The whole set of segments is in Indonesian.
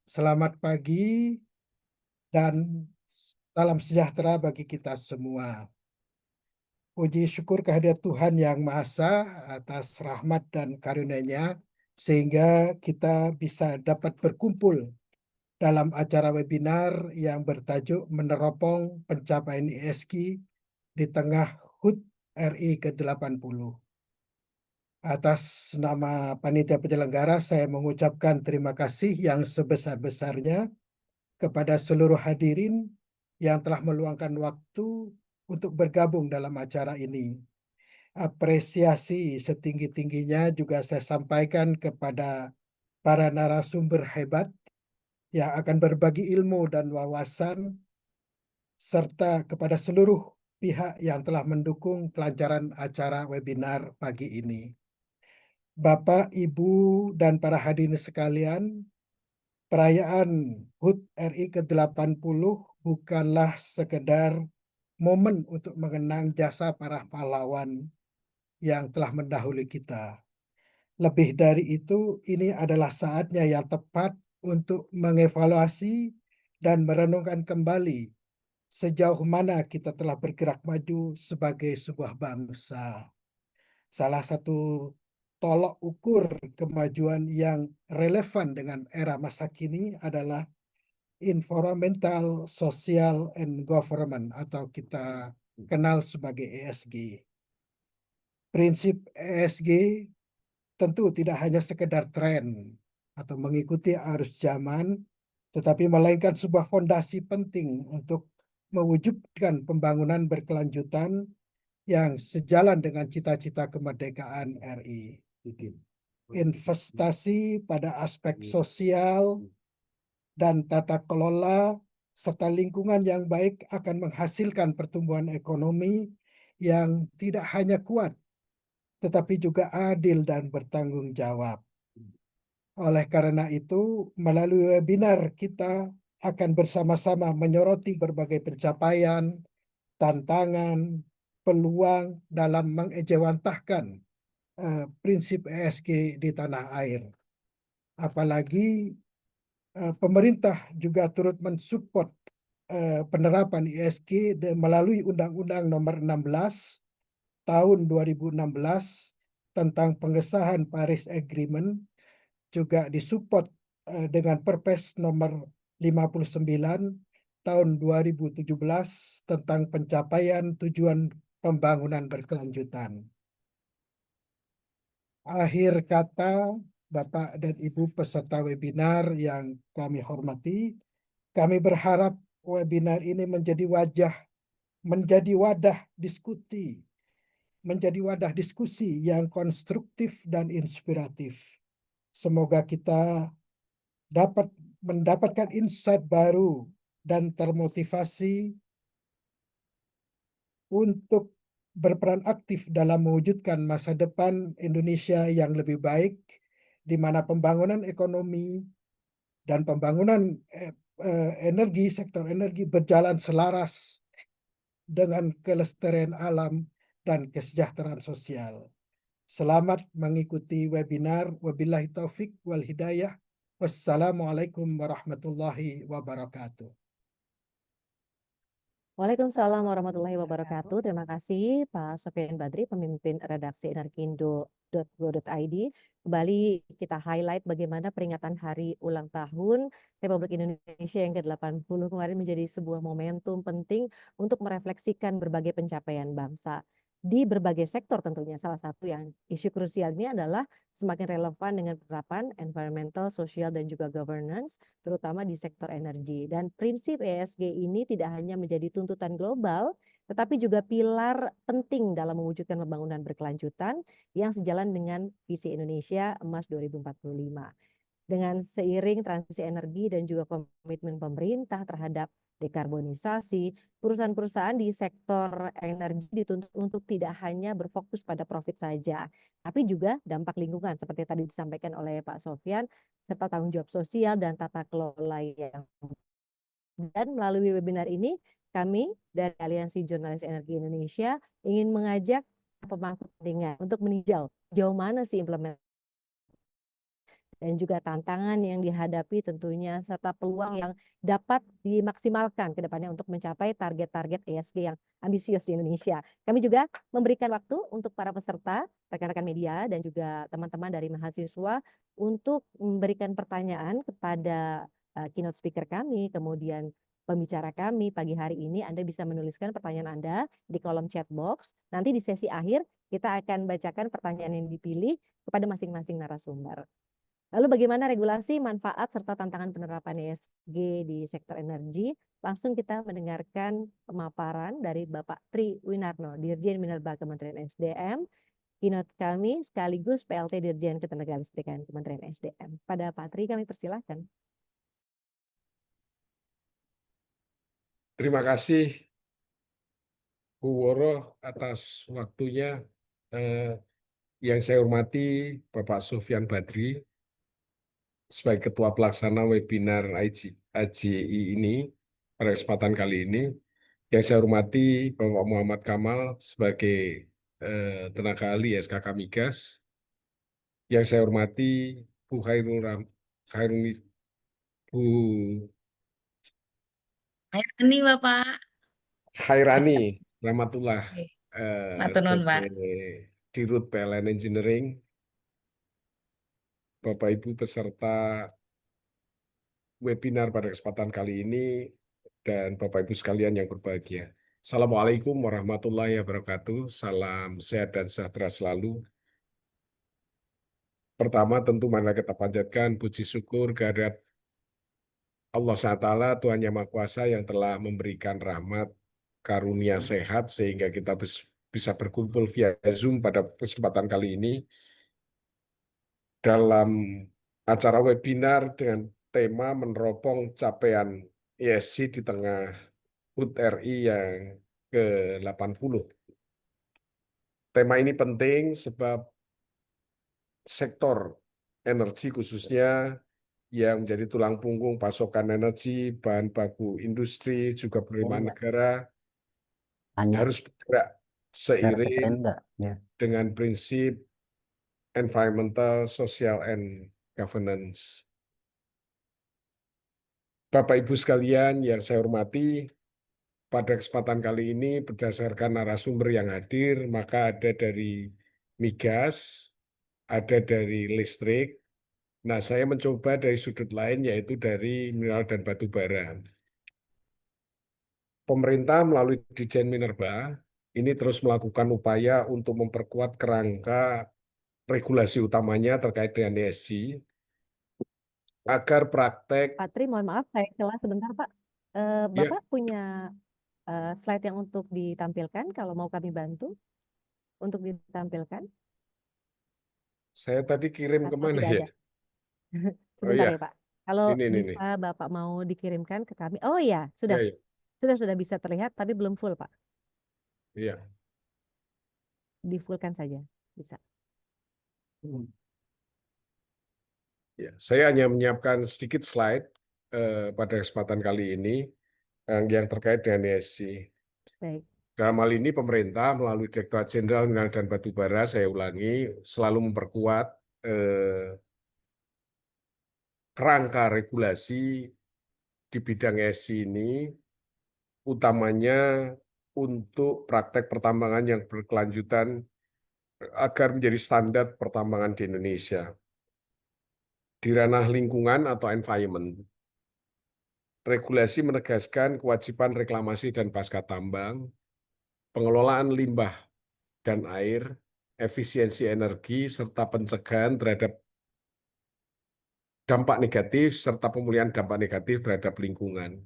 Selamat pagi dan salam sejahtera bagi kita semua. Puji syukur kehadirat Tuhan Yang Maha Esa atas rahmat dan karunia-Nya sehingga kita bisa dapat berkumpul dalam acara webinar yang bertajuk Meneropong Pencapaian ESG di tengah HUT RI ke-80. Atas nama panitia penyelenggara, saya mengucapkan terima kasih yang sebesar-besarnya kepada seluruh hadirin yang telah meluangkan waktu untuk bergabung dalam acara ini. Apresiasi setinggi-tingginya juga saya sampaikan kepada para narasumber hebat yang akan berbagi ilmu dan wawasan, serta kepada seluruh pihak yang telah mendukung kelancaran acara webinar pagi ini. Bapak, Ibu, dan para hadirin sekalian, perayaan HUT RI ke-80 bukanlah sekedar momen untuk mengenang jasa para pahlawan yang telah mendahului kita. Lebih dari itu, ini adalah saatnya yang tepat untuk mengevaluasi dan merenungkan kembali sejauh mana kita telah bergerak maju sebagai sebuah bangsa. Salah satu tolok ukur kemajuan yang relevan dengan era masa kini adalah Environmental, Social, and Government atau kita kenal sebagai ESG. Prinsip ESG tentu tidak hanya sekedar tren atau mengikuti arus zaman, tetapi melainkan sebuah fondasi penting untuk mewujudkan pembangunan berkelanjutan yang sejalan dengan cita-cita kemerdekaan RI. Investasi pada aspek sosial dan tata kelola serta lingkungan yang baik akan menghasilkan pertumbuhan ekonomi yang tidak hanya kuat, tetapi juga adil dan bertanggung jawab. Oleh karena itu, melalui webinar kita akan bersama-sama menyoroti berbagai pencapaian, tantangan, peluang dalam mengejawantahkan prinsip ESG di tanah air. Apalagi pemerintah juga turut mensupport penerapan ESG melalui Undang-Undang Nomor 16 Tahun 2016 tentang pengesahan Paris Agreement, juga disupport dengan Perpres Nomor 59 Tahun 2017 tentang pencapaian tujuan pembangunan berkelanjutan. Akhir kata, Bapak dan Ibu peserta webinar yang kami hormati, kami berharap webinar ini menjadi wadah diskusi yang konstruktif dan inspiratif. Semoga kita dapat mendapatkan insight baru dan termotivasi untuk berperan aktif dalam mewujudkan masa depan Indonesia yang lebih baik, di mana pembangunan ekonomi dan pembangunan energi, sektor energi berjalan selaras dengan kelestarian alam dan kesejahteraan sosial. Selamat mengikuti webinar. Wabillahi taufik wal hidayah. Wassalamualaikum warahmatullahi wabarakatuh. Waalaikumsalam warahmatullahi wabarakatuh. Terima kasih Pak Sofyan Badri, pemimpin redaksi energindo.go.id. Kembali kita highlight bagaimana peringatan Hari Ulang Tahun Republik Indonesia yang ke-80 kemarin menjadi sebuah momentum penting untuk merefleksikan berbagai pencapaian bangsa di berbagai sektor tentunya. Salah satu yang isu krusial ini adalah semakin relevan dengan penerapan environmental, social, dan juga governance, terutama di sektor energi. Dan prinsip ESG ini tidak hanya menjadi tuntutan global, tetapi juga pilar penting dalam mewujudkan pembangunan berkelanjutan yang sejalan dengan visi Indonesia Emas 2045. Dengan seiring transisi energi dan juga komitmen pemerintah terhadap dekarbonisasi, perusahaan-perusahaan di sektor energi dituntut untuk tidak hanya berfokus pada profit saja, tapi juga dampak lingkungan seperti tadi disampaikan oleh Pak Sofyan, serta tanggung jawab sosial dan tata kelola yang. Dan melalui webinar ini, kami dari Aliansi Jurnalis Energi Indonesia ingin mengajak pemangku kepentingan untuk meninjau jauh mana sih implementasi dan juga tantangan yang dihadapi tentunya, serta peluang yang dapat dimaksimalkan ke depannya untuk mencapai target-target ESG yang ambisius di Indonesia. Kami juga memberikan waktu untuk para peserta, rekan-rekan media, dan juga teman-teman dari mahasiswa untuk memberikan pertanyaan kepada keynote speaker kami, kemudian pembicara kami pagi hari ini. Anda bisa menuliskan pertanyaan Anda di kolom chat box. Nanti di sesi akhir kita akan bacakan pertanyaan yang dipilih kepada masing-masing narasumber. Lalu bagaimana regulasi, manfaat, serta tantangan penerapan ESG di sektor energi? Langsung kita mendengarkan pemaparan dari Bapak Tri Winarno, Dirjen Minerba Kementerian SDM, keynote kami sekaligus PLT Dirjen Ketenagalistrikan Kementerian SDM. Pada Pak Tri kami persilahkan. Terima kasih Bu Woro atas waktunya. Yang saya hormati Bapak Sofyan Badri sebagai Ketua Pelaksana webinar AJI ini pada kesempatan kali ini. Yang saya hormati Bapak Muhammad Kamal sebagai tenaga ahli SKK Migas. Yang saya hormati Bu Bu Ini Bapak. Khairani Rahmatullah Matur nuwun, Pak. sebagai Dirut PLN Engineering, Bapak Ibu peserta webinar pada kesempatan kali ini, dan Bapak Ibu sekalian yang berbahagia. Assalamualaikum warahmatullahi wabarakatuh. Salam sehat dan sejahtera selalu. Pertama tentu marilah kita panjatkan puji syukur kehadirat Allah SWT, Tuhan Yang Maha Kuasa yang telah memberikan rahmat, karunia sehat sehingga kita bisa berkumpul via Zoom pada kesempatan kali ini dalam acara webinar dengan tema meneropong capaian ESG di tengah HUT RI yang ke-80. Tema ini penting sebab sektor energi khususnya yang menjadi tulang punggung pasokan energi, bahan baku industri, juga penerimaan negara harus bergerak seiring dengan prinsip environmental, social, and governance. Bapak Ibu sekalian yang saya hormati, pada kesempatan kali ini berdasarkan narasumber yang hadir, maka ada dari migas, ada dari listrik. Nah, saya mencoba dari sudut lain, yaitu dari mineral dan batu bara. Pemerintah melalui Ditjen Minerba ini terus melakukan upaya untuk memperkuat kerangka regulasi utamanya terkait dengan ESG, agar praktek. Pak Tri, mohon maaf, saya celah sebentar, Pak. Bapak punya slide yang untuk ditampilkan, kalau mau kami bantu untuk ditampilkan? Saya tadi kirim Atau kemana tidak ya? ada? Sebentar Oh, ya, Pak. Kalau ini. bisa Bapak mau dikirimkan ke kami. Oh iya, sudah. Ya. Sudah bisa terlihat, tapi belum full, Pak. Iya. Di-fullkan saja, bisa. Ya, saya hanya menyiapkan sedikit slide pada kesempatan kali ini yang terkait dengan ESG. Baik. Dalam hal ini pemerintah melalui Direktorat Jenderal Mineral dan Batu Bara, saya ulangi, selalu memperkuat kerangka regulasi di bidang ESG ini, utamanya untuk praktek pertambangan yang berkelanjutan agar menjadi standar pertambangan di Indonesia. Di ranah lingkungan atau environment, regulasi menegaskan kewajiban reklamasi dan pasca tambang, pengelolaan limbah dan air, efisiensi energi, serta pencegahan terhadap dampak negatif, serta pemulihan dampak negatif terhadap lingkungan.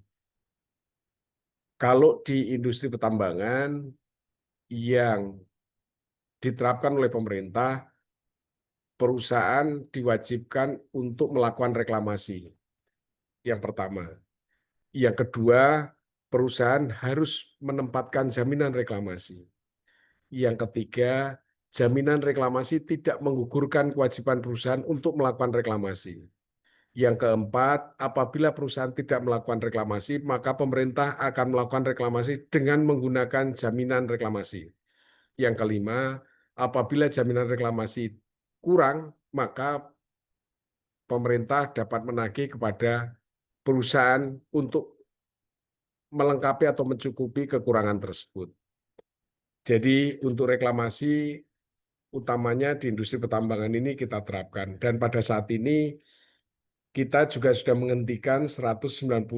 Kalau di industri pertambangan yang diterapkan oleh pemerintah, perusahaan diwajibkan untuk melakukan reklamasi. Yang pertama. Yang kedua, perusahaan harus menempatkan jaminan reklamasi. Yang ketiga, jaminan reklamasi tidak menggugurkan kewajiban perusahaan untuk melakukan reklamasi. Yang keempat, apabila perusahaan tidak melakukan reklamasi, maka pemerintah akan melakukan reklamasi dengan menggunakan jaminan reklamasi. Yang kelima, apabila jaminan reklamasi kurang, maka pemerintah dapat menagih kepada perusahaan untuk melengkapi atau mencukupi kekurangan tersebut. Jadi untuk reklamasi utamanya di industri pertambangan ini kita terapkan. Dan pada saat ini kita juga sudah menghentikan 190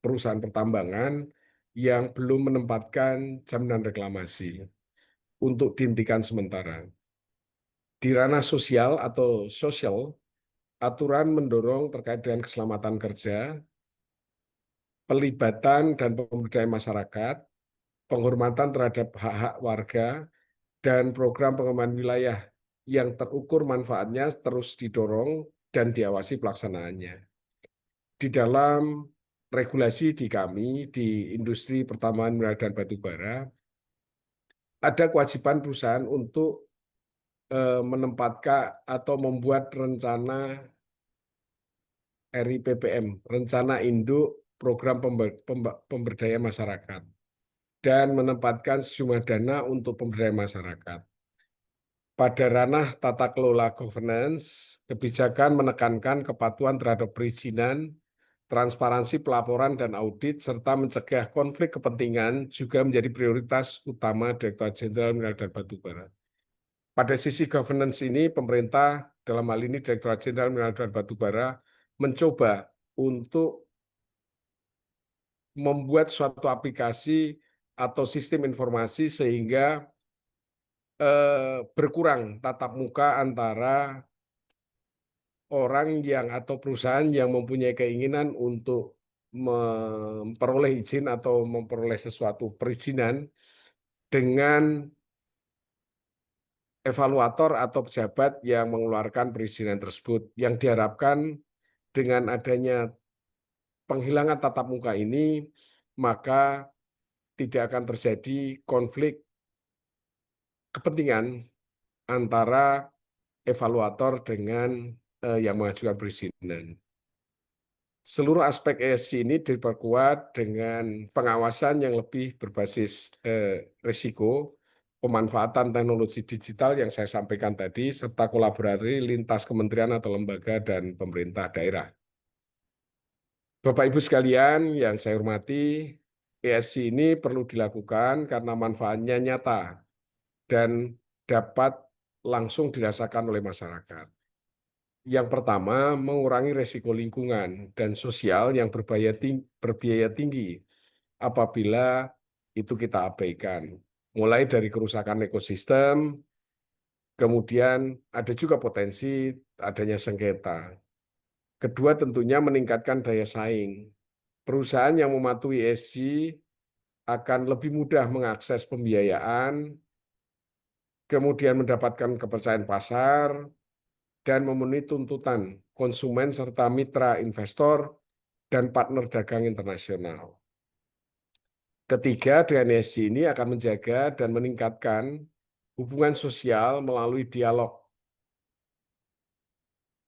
perusahaan pertambangan yang belum menempatkan jaminan reklamasi untuk dihentikan sementara. Di ranah sosial atau sosial, aturan mendorong terkait dengan keselamatan kerja, pelibatan dan pemberdayaan masyarakat, penghormatan terhadap hak-hak warga, dan program pengembangan wilayah yang terukur manfaatnya terus didorong dan diawasi pelaksanaannya. Di dalam regulasi di kami, di industri pertambangan mineral dan batu bara, ada kewajiban perusahaan untuk menempatkan atau membuat rencana RIPPM, Rencana Induk Program Pemberdayaan Masyarakat, dan menempatkan sejumlah dana untuk pemberdayaan masyarakat. Pada ranah tata kelola governance, kebijakan menekankan kepatuhan terhadap perizinan, transparansi pelaporan dan audit, serta mencegah konflik kepentingan juga menjadi prioritas utama Direktorat Jenderal Mineral dan Batu Bara. Pada sisi governance ini, pemerintah, dalam hal ini Direktorat Jenderal Mineral dan Batu Bara, mencoba untuk membuat suatu aplikasi atau sistem informasi sehingga berkurang tatap muka antara orang yang atau perusahaan yang mempunyai keinginan untuk memperoleh izin atau memperoleh sesuatu perizinan dengan evaluator atau pejabat yang mengeluarkan perizinan tersebut. Yang diharapkan dengan adanya penghilangan tatap muka ini, maka tidak akan terjadi konflik kepentingan antara evaluator dengan yang mengajukan perizinan. Seluruh aspek ESG ini diperkuat dengan pengawasan yang lebih berbasis risiko, pemanfaatan teknologi digital yang saya sampaikan tadi, serta kolaborasi lintas kementerian atau lembaga dan pemerintah daerah. Bapak Ibu sekalian yang saya hormati, ESG ini perlu dilakukan karena manfaatnya nyata dan dapat langsung dirasakan oleh masyarakat. Yang pertama, mengurangi resiko lingkungan dan sosial yang berbiaya tinggi apabila itu kita abaikan. Mulai dari kerusakan ekosistem, kemudian ada juga potensi adanya sengketa. Kedua, tentunya meningkatkan daya saing. Perusahaan yang mematuhi ESG akan lebih mudah mengakses pembiayaan, kemudian mendapatkan kepercayaan pasar, dan memenuhi tuntutan konsumen serta mitra investor dan partner dagang internasional. Ketiga, dengan ESG ini akan menjaga dan meningkatkan hubungan sosial melalui dialog.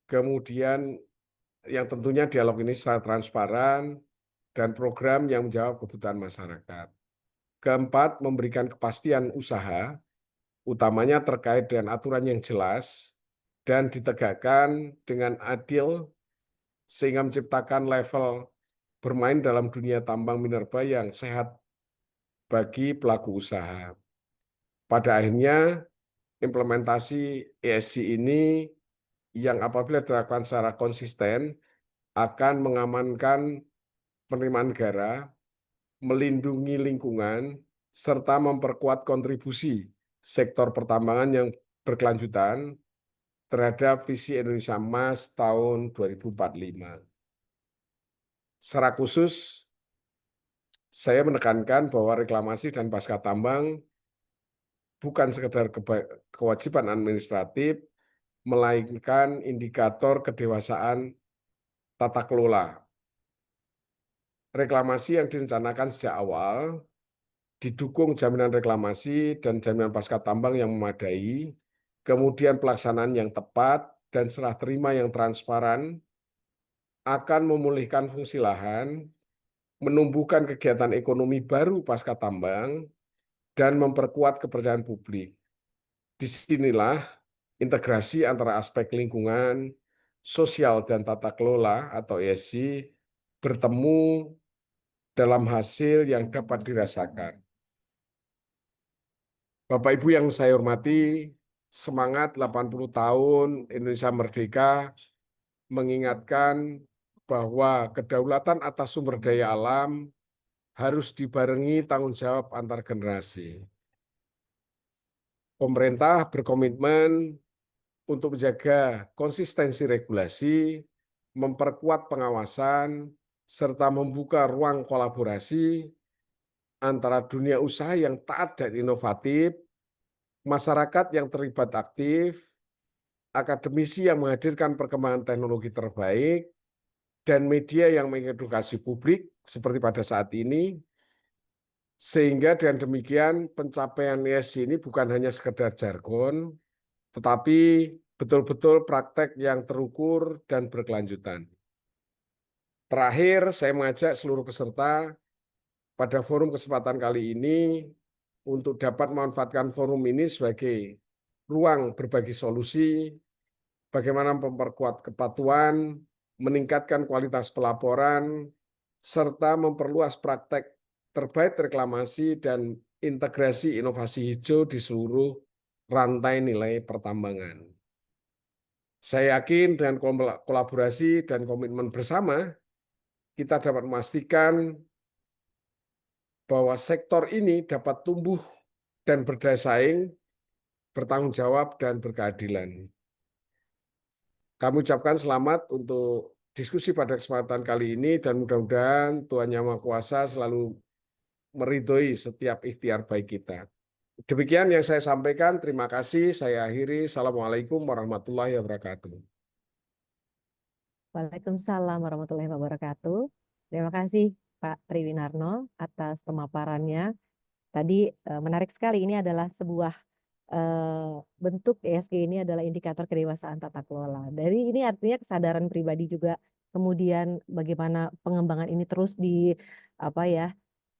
Kemudian yang tentunya dialog ini secara transparan dan program yang menjawab kebutuhan masyarakat. Keempat, memberikan kepastian usaha, utamanya terkait dengan aturan yang jelas dan ditegakkan dengan adil sehingga menciptakan level bermain dalam dunia tambang minerba yang sehat bagi pelaku usaha. Pada akhirnya, implementasi ESG ini yang apabila dilakukan secara konsisten akan mengamankan penerimaan negara, melindungi lingkungan, serta memperkuat kontribusi sektor pertambangan yang berkelanjutan terhadap visi Indonesia Emas tahun 2045. Secara khusus, saya menekankan bahwa reklamasi dan pasca tambang bukan sekedar kewajiban administratif, melainkan indikator kedewasaan tata kelola. Reklamasi yang direncanakan sejak awal, didukung jaminan reklamasi dan jaminan pasca tambang yang memadai, kemudian pelaksanaan yang tepat dan serah terima yang transparan, akan memulihkan fungsi lahan, menumbuhkan kegiatan ekonomi baru pasca tambang, dan memperkuat kepercayaan publik. Disinilah integrasi antara aspek lingkungan, sosial dan tata kelola atau ESG bertemu dalam hasil yang dapat dirasakan. Bapak Ibu yang saya hormati, semangat 80 tahun Indonesia Merdeka mengingatkan bahwa kedaulatan atas sumber daya alam harus dibarengi tanggung jawab antar generasi. Pemerintah berkomitmen untuk menjaga konsistensi regulasi, memperkuat pengawasan, serta membuka ruang kolaborasi antara dunia usaha yang taat dan inovatif, masyarakat yang terlibat aktif, akademisi yang menghadirkan perkembangan teknologi terbaik, dan media yang mengedukasi publik seperti pada saat ini, sehingga dengan demikian pencapaian ESG ini bukan hanya sekedar jargon, tetapi betul-betul praktek yang terukur dan berkelanjutan. Terakhir, saya mengajak seluruh peserta pada forum kesempatan kali ini untuk dapat memanfaatkan forum ini sebagai ruang berbagi solusi, bagaimana memperkuat kepatuhan, meningkatkan kualitas pelaporan, serta memperluas praktek terbaik reklamasi dan integrasi inovasi hijau di seluruh rantai nilai pertambangan. Saya yakin dengan kolaborasi dan komitmen bersama, kita dapat memastikan bahwa sektor ini dapat tumbuh dan berdaya saing, bertanggung jawab, dan berkeadilan. Kami ucapkan selamat untuk diskusi pada kesempatan kali ini dan mudah-mudahan Tuhan Yang Maha Kuasa selalu meridhoi setiap ikhtiar baik kita. Demikian yang saya sampaikan. Terima kasih. Saya akhiri. Assalamualaikum warahmatullahi wabarakatuh. Waalaikumsalam warahmatullahi wabarakatuh. Terima kasih Pak Triwinarno atas pemaparannya. Tadi menarik sekali, ini adalah sebuah bentuk ESG ini adalah indikator kedewasaan tata kelola. Dari ini artinya kesadaran pribadi juga, kemudian bagaimana pengembangan ini terus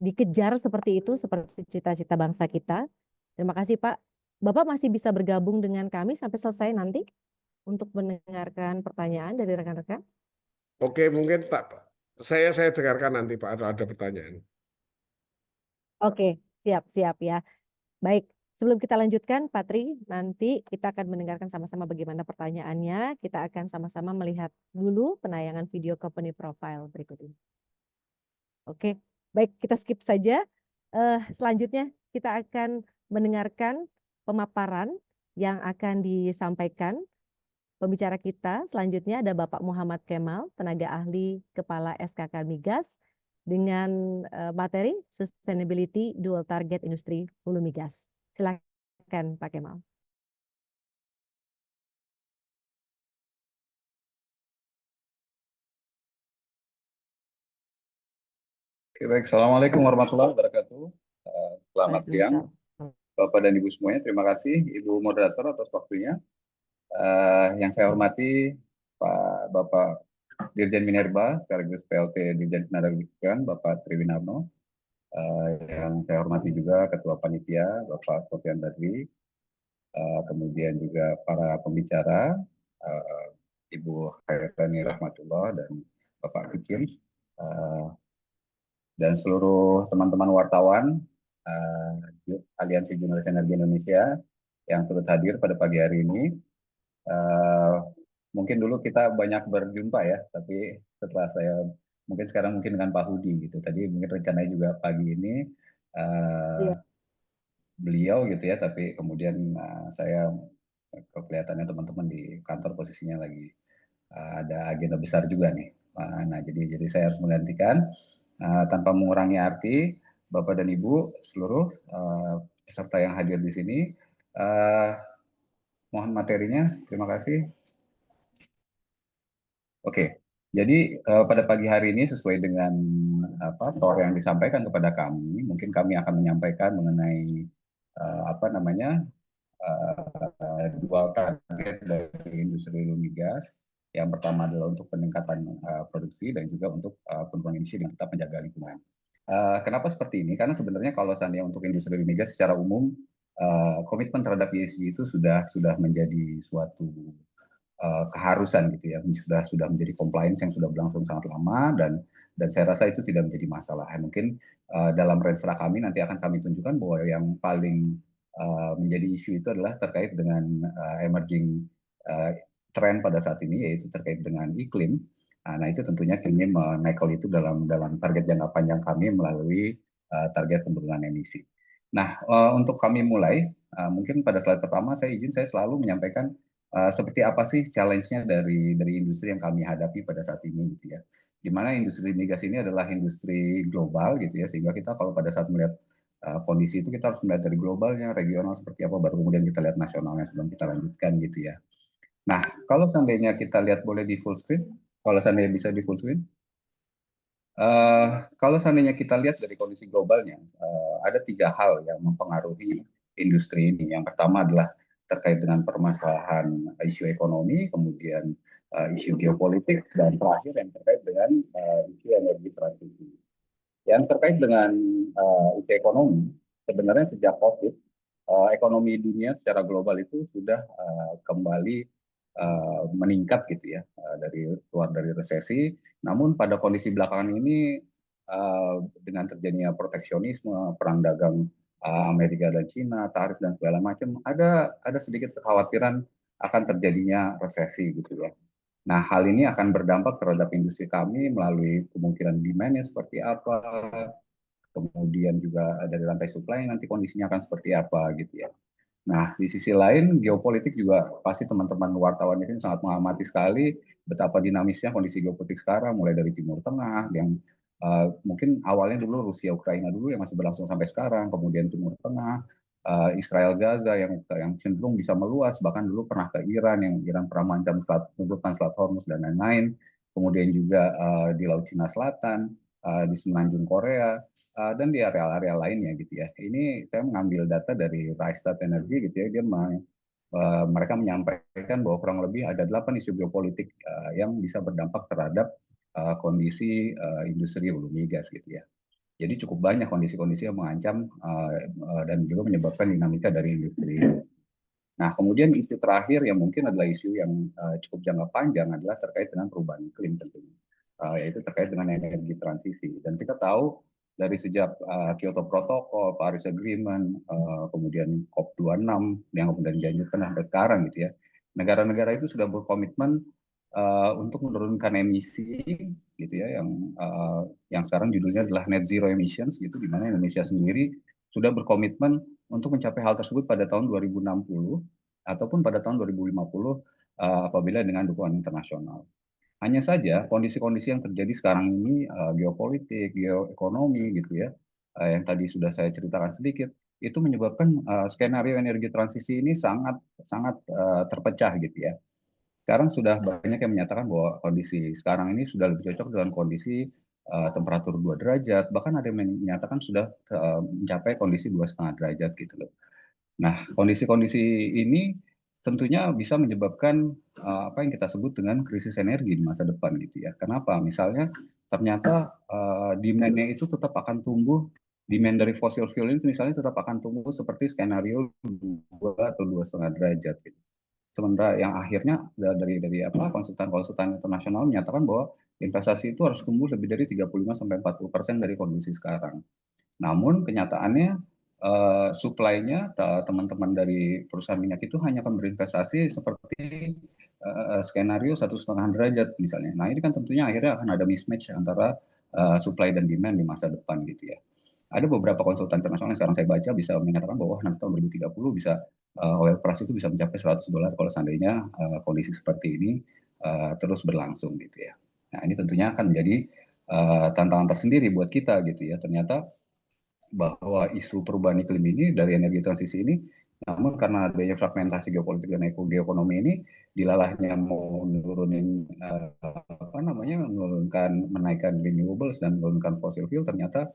dikejar seperti itu, seperti cita-cita bangsa kita. Terima kasih Pak. Bapak masih bisa bergabung dengan kami sampai selesai nanti untuk mendengarkan pertanyaan dari rekan-rekan. Oke, mungkin saya dengarkan nanti Pak, ada pertanyaan. Oke, siap ya. Baik, sebelum kita lanjutkan Pak Tri, nanti kita akan mendengarkan sama-sama bagaimana pertanyaannya. Kita akan sama-sama melihat dulu penayangan video company profile berikut ini. Oke, baik, kita skip saja. Selanjutnya kita akan mendengarkan pemaparan yang akan disampaikan. Pembicara kita selanjutnya ada Bapak Muhammad Kemal, tenaga ahli Kepala SKK Migas dengan materi Sustainability Dual Target Industri Hulu Migas. Silakan Pak Kemal. Oke, baik. Assalamualaikum warahmatullahi wabarakatuh. Selamat siang, Bapak dan Ibu semuanya. Terima kasih Ibu Moderator atas waktunya. Yang saya hormati Bapak Dirjen Minerba, sekaligus PLT Dirjen Ketenagakerjaan, Bapak Triwinarno. Yang saya hormati juga Ketua Panitia, Bapak Sofyan Badri. Kemudian juga para pembicara, Ibu Khairani Rahmatullah dan Bapak Fikir. Dan seluruh teman-teman wartawan Aliansi Jurnalis Energi Indonesia yang turut hadir pada pagi hari ini. Mungkin dulu kita banyak berjumpa ya, tapi setelah saya mungkin sekarang dengan Pak Hudi gitu. Tadi mungkin rencananya juga pagi ini beliau gitu ya, tapi kemudian saya kelihatannya teman-teman di kantor posisinya lagi ada agenda besar juga nih. Nah, jadi saya harus menggantikan. Tanpa mengurangi arti, Bapak dan Ibu seluruh peserta yang hadir di sini, mohon materinya, terima kasih. Oke, jadi pada pagi hari ini sesuai dengan TOR yang disampaikan kepada kami, mungkin kami akan menyampaikan mengenai dual target dari industri hulu migas. Yang pertama adalah untuk peningkatan produksi dan juga untuk penurunan emisi dengan tetap menjaga lingkungan. Kenapa seperti ini? Karena sebenarnya kalau seandainya untuk industri hulu migas secara umum komitmen terhadap ESG itu sudah menjadi suatu keharusan gitu ya, sudah menjadi compliance yang sudah berlangsung sangat lama, dan saya rasa itu tidak menjadi masalah. Mungkin dalam renstra kami nanti akan kami tunjukkan bahwa yang paling menjadi isu itu adalah terkait dengan emerging trend pada saat ini, yaitu terkait dengan iklim. Nah, itu tentunya kami menaikkan itu dalam target jangka panjang kami melalui target penurunan emisi. Nah, untuk kami mulai, mungkin pada slide pertama saya selalu menyampaikan seperti apa sih challenge-nya dari industri yang kami hadapi pada saat ini gitu ya. Di mana industri migas ini adalah industri global gitu ya, sehingga kita kalau pada saat melihat kondisi itu kita harus melihat dari globalnya, regional seperti apa, baru kemudian kita lihat nasionalnya sebelum kita lanjutkan gitu ya. Nah, kalau seandainya kita lihat boleh di full screen, kalau seandainya bisa di full screen. Kalau seandainya kita lihat dari kondisi globalnya, ada 3 hal yang mempengaruhi industri ini. Yang pertama adalah terkait dengan permasalahan isu ekonomi, kemudian isu geopolitik, dan terakhir yang terkait dengan isu energi transisi. Yang terkait dengan isu ekonomi, sebenarnya sejak COVID, ekonomi dunia secara global itu sudah kembali meningkat gitu ya, dari keluar dari resesi. Namun pada kondisi belakangan ini dengan terjadinya proteksionisme, perang dagang Amerika dan Cina, tarif dan segala macam, ada sedikit kekhawatiran akan terjadinya resesi gitu ya. Nah, hal ini akan berdampak terhadap industri kami melalui kemungkinan demand-nya seperti apa, kemudian juga dari rantai supply nanti kondisinya akan seperti apa gitu ya. Nah, di sisi lain, geopolitik juga pasti teman-teman wartawan ini sangat mengamati sekali betapa dinamisnya kondisi geopolitik sekarang, mulai dari Timur Tengah, yang mungkin awalnya dulu Rusia Ukraina dulu yang masih berlangsung sampai sekarang, kemudian Timur Tengah, Israel Gaza yang cenderung bisa meluas, bahkan dulu pernah ke Iran, yang Iran pernah mengancam Selat Hormuz dan lain-lain, kemudian juga di Laut Cina Selatan, di semenanjung Korea, dan di area-area lainnya gitu ya. Ini saya mengambil data dari Rystad Energy gitu ya, mereka menyampaikan bahwa kurang lebih ada 8 isu geopolitik yang bisa berdampak terhadap kondisi industri hulu migas gitu ya. Jadi cukup banyak kondisi-kondisi yang mengancam dan juga menyebabkan dinamika dari industri. Nah, kemudian isu terakhir yang mungkin adalah isu yang cukup jangka panjang adalah terkait dengan perubahan iklim tentunya, yaitu terkait dengan energi transisi. Dan kita tahu dari sejak Kyoto Protocol, Paris Agreement, kemudian COP26 yang kemudian dilanjutkan sampai sekarang gitu ya, negara-negara itu sudah berkomitmen untuk menurunkan emisi gitu ya, yang sekarang judulnya adalah Net Zero Emissions gitu, di mana Indonesia sendiri sudah berkomitmen untuk mencapai hal tersebut pada tahun 2060 ataupun pada tahun 2050 apabila dengan dukungan internasional. Hanya saja kondisi-kondisi yang terjadi sekarang ini, geopolitik, geoekonomi gitu ya, yang tadi sudah saya ceritakan sedikit, itu menyebabkan skenario energi transisi ini sangat terpecah gitu ya. Sekarang sudah banyak yang menyatakan bahwa kondisi sekarang ini sudah lebih cocok dengan kondisi temperatur 2 derajat, bahkan ada yang menyatakan sudah mencapai kondisi 2,5 derajat gitu loh. Nah, kondisi-kondisi ini tentunya bisa menyebabkan apa yang kita sebut dengan krisis energi di masa depan gitu ya. Kenapa? Misalnya ternyata demand-nya itu tetap akan tumbuh, demand dari fossil fuel itu misalnya tetap akan tumbuh seperti skenario 2 atau 2,5 derajat gitu. Sementara yang akhirnya dari konsultan internasional menyatakan bahwa investasi itu harus tumbuh lebih dari 35-40% dari kondisi sekarang. Namun kenyataannya supply-nya teman-teman dari perusahaan minyak itu hanya akan berinvestasi seperti skenario 1,5 derajat misalnya. Nah, ini kan tentunya akhirnya akan ada mismatch antara supply dan demand di masa depan gitu ya. Ada beberapa konsultan internasional yang sekarang saya baca bisa menyatakan bahwa nanti tahun 2030 bisa oil price itu bisa mencapai $100 kalau seandainya kondisi seperti ini terus berlangsung gitu ya. Nah, ini tentunya akan menjadi tantangan tersendiri buat kita gitu ya. Ternyata bahwa isu perubahan iklim ini dari energi transisi ini, namun karena adanya fragmentasi geopolitik dan geoekonomi ini, dilalahnya mau menurunin menaikkan renewables dan menurunkan fossil fuel, ternyata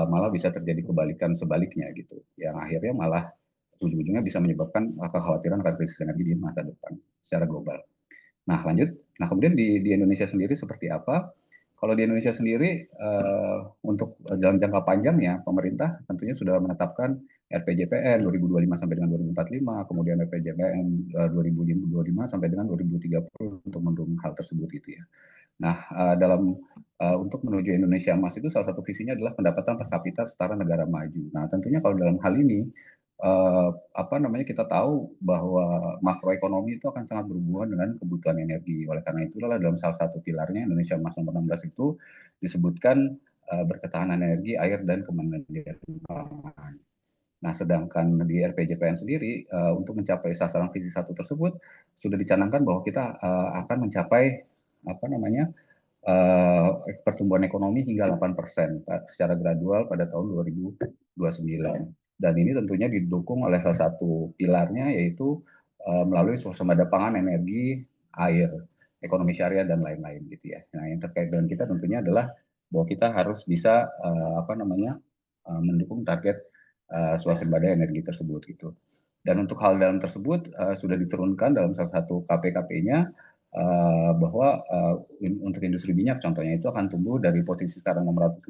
malah bisa terjadi kebalikan sebaliknya gitu, yang akhirnya malah ujung-ujungnya bisa menyebabkan kekhawatiran akan krisis energi di masa depan secara global. Nah, lanjut. Nah, kemudian di Indonesia sendiri seperti apa? Kalau di Indonesia sendiri, untuk dalam jangka panjang ya, pemerintah tentunya sudah menetapkan RPJPN 2025 sampai dengan 2045, kemudian RPJPN 2025 sampai dengan 2030 untuk mendukung hal tersebut gitu ya. Nah, untuk menuju Indonesia Emas itu salah satu visinya adalah pendapatan per kapita setara negara maju. Nah, tentunya kalau dalam hal ini kita tahu bahwa makroekonomi itu akan sangat berhubungan dengan kebutuhan energi. Oleh karena itulah dalam salah satu pilarnya Indonesia Emas nomor 16 itu disebutkan berketahanan energi, air, dan kemandirian pangan. Nah, sedangkan di RPJPN sendiri untuk mencapai sasaran visi 1 tersebut sudah dicanangkan bahwa kita akan mencapai pertumbuhan ekonomi hingga 8% secara gradual pada tahun 2029. Dan ini tentunya didukung oleh salah satu pilarnya yaitu melalui swasembada pangan, energi, air, ekonomi syariah dan lain-lain gitu ya. Nah, yang terkait dengan kita tentunya adalah bahwa kita harus bisa mendukung target swasembada energi tersebut gitu. Dan untuk hal dalam tersebut sudah diturunkan dalam salah satu KPKP-nya bahwa untuk industri minyak contohnya itu akan tumbuh dari posisi sekarang 605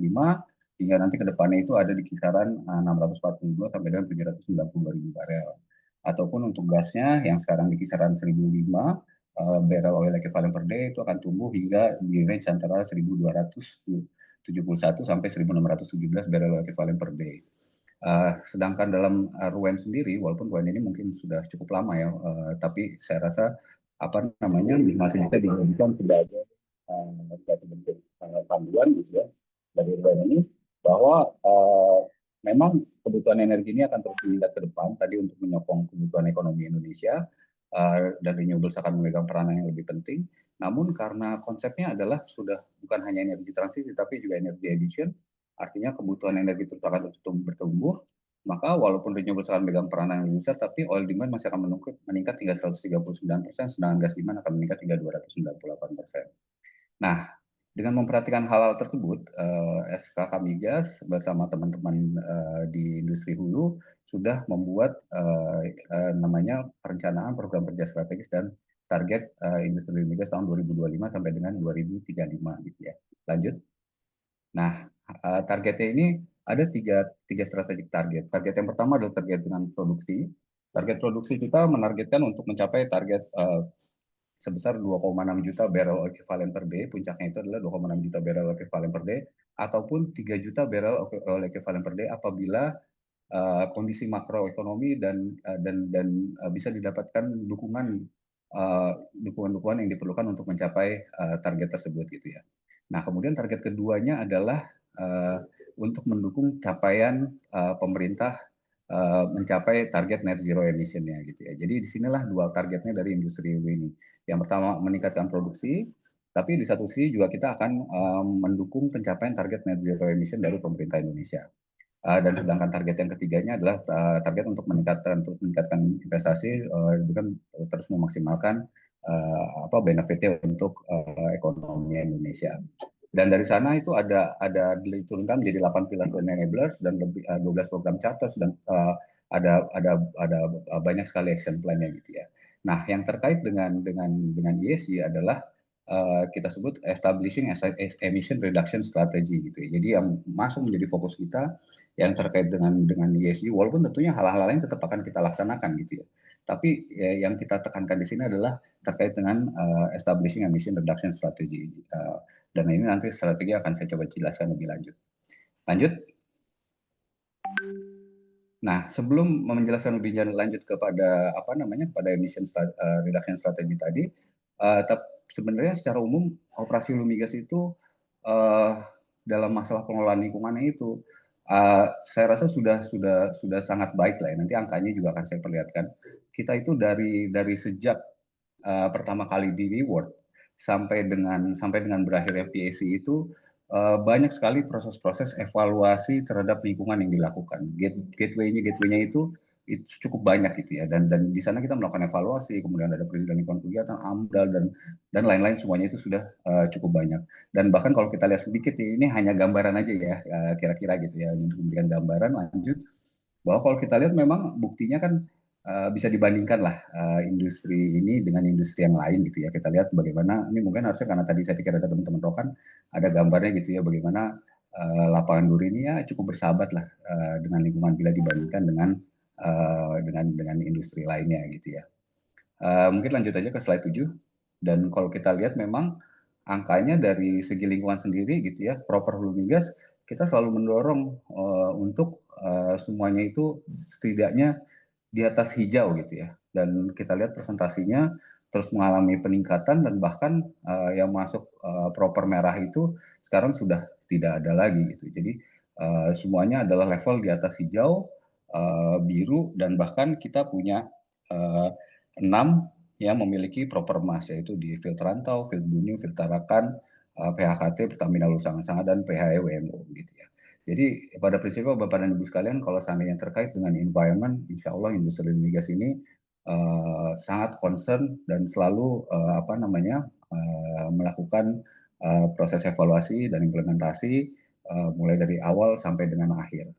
hingga nanti ke depannya itu ada di kisaran 642 sampai dengan 792.000 barel. Ataupun untuk gasnya yang sekarang di kisaran 1.005 barrel oil equivalent per day itu akan tumbuh hingga di range antara 1.271 sampai 1.617 barrel oil equivalent per day. Sedangkan dalam RUN sendiri, walaupun RUN ini mungkin sudah cukup lama ya, tapi saya rasa masih bisa dijadikan sebagai satu bentuk panduan gitu ya dari RUN ini bahwa memang kebutuhan energi ini akan terus meningkat ke depan tadi untuk menyokong kebutuhan ekonomi Indonesia dan renewables akan memegang peranan yang lebih penting. Namun karena konsepnya adalah sudah bukan hanya energi transisi tapi juga energi efisien, artinya kebutuhan energi terus akan terus bertumbuh, maka walaupun renewables akan memegang peranan yang lebih besar, tapi oil demand masih akan meningkat hingga 139%, sedangkan gas demand akan meningkat hingga 298%. Nah, dengan memperhatikan hal-hal tersebut, SKK Migas bersama teman-teman di industri hulu sudah membuat perencanaan program kerja strategis dan target industri migas tahun 2025 sampai dengan 2035 gitu ya. Lanjut. Nah, targetnya ini ada tiga strategic target. Target yang pertama adalah target dengan produksi. Target produksi kita menargetkan untuk mencapai target sebesar 2,6 juta barrel equivalent per day. Puncaknya itu adalah 2,6 juta barrel equivalent per day ataupun 3 juta barrel oil equivalent per day apabila kondisi makroekonomi dan bisa didapatkan dukungan yang diperlukan untuk mencapai target tersebut gitu ya. Nah, kemudian target keduanya adalah untuk mendukung capaian pemerintah mencapai target net zero emission-nya gitu ya. Jadi disinilah dua targetnya dari industri ini. Yang pertama meningkatkan produksi, tapi di satu sisi juga kita akan mendukung pencapaian target net zero emission dari pemerintah Indonesia. Dan sedangkan target yang ketiganya adalah target untuk meningkatkan investasi dengan terus memaksimalkan benefitnya untuk ekonomi Indonesia. Dan dari sana itu ada diturunkan menjadi 8 pilar enablers dan lebih 12 program charters dan ada banyak sekali action plan-nya gitu ya. Nah, yang terkait dengan ESG adalah kita sebut establishing emission reduction strategy gitu ya. Jadi yang masuk menjadi fokus kita yang terkait dengan ESG, walaupun tentunya hal-hal lain tetap akan kita laksanakan gitu ya. Tapi yang kita tekankan di sini adalah terkait dengan establishing emission reduction strategy. Dan ini nanti strategi akan saya coba jelaskan lebih lanjut. Lanjut. Nah, sebelum menjelaskan lebih lanjut kepada pada emission reduction strategy tadi, sebenarnya secara umum operasi hulu migas itu dalam masalah pengelolaan lingkungannya itu saya rasa sudah sangat baik lah ya. Nanti angkanya juga akan saya perlihatkan. Kita itu dari sejak pertama kali di reward sampai dengan berakhirnya PAC itu banyak sekali proses-proses evaluasi terhadap lingkungan yang dilakukan. Gateway-nya itu cukup banyak gitu ya. Dan di sana kita melakukan evaluasi, kemudian ada perizinan lingkungan kegiatan, AMDAL dan lain-lain, semuanya itu sudah cukup banyak. Dan bahkan kalau kita lihat sedikit ini hanya gambaran aja ya, kira-kira gitu ya, untuk memberikan gambaran lanjut bahwa kalau kita lihat memang buktinya kan bisa dibandingkan lah industri ini dengan industri yang lain gitu ya. Kita lihat bagaimana, ini mungkin harusnya karena tadi saya pikir ada teman-teman Rokan, ada gambarnya gitu ya, bagaimana lapangan duri ini ya cukup bersahabat lah dengan lingkungan bila dibandingkan dengan industri lainnya gitu ya. Mungkin lanjut aja ke slide 7. Dan kalau kita lihat memang angkanya dari segi lingkungan sendiri gitu ya, proper hulu migas kita selalu mendorong untuk semuanya itu setidaknya di atas hijau gitu ya. Dan kita lihat presentasinya terus mengalami peningkatan dan bahkan yang masuk proper merah itu sekarang sudah tidak ada lagi gitu. Jadi semuanya adalah level di atas hijau, biru, dan bahkan kita punya 6 yang memiliki proper mass, yaitu di Field Rantau, Field Bunyu, Field Tarakan, PHKT, Pertamina Hulu Sanga dan PHE WMO gitu ya. Jadi pada prinsipnya Bapak dan Ibu sekalian, kalau seandainya terkait dengan environment, insya Allah industri migas ini sangat concern dan selalu melakukan proses evaluasi dan implementasi mulai dari awal sampai dengan akhir.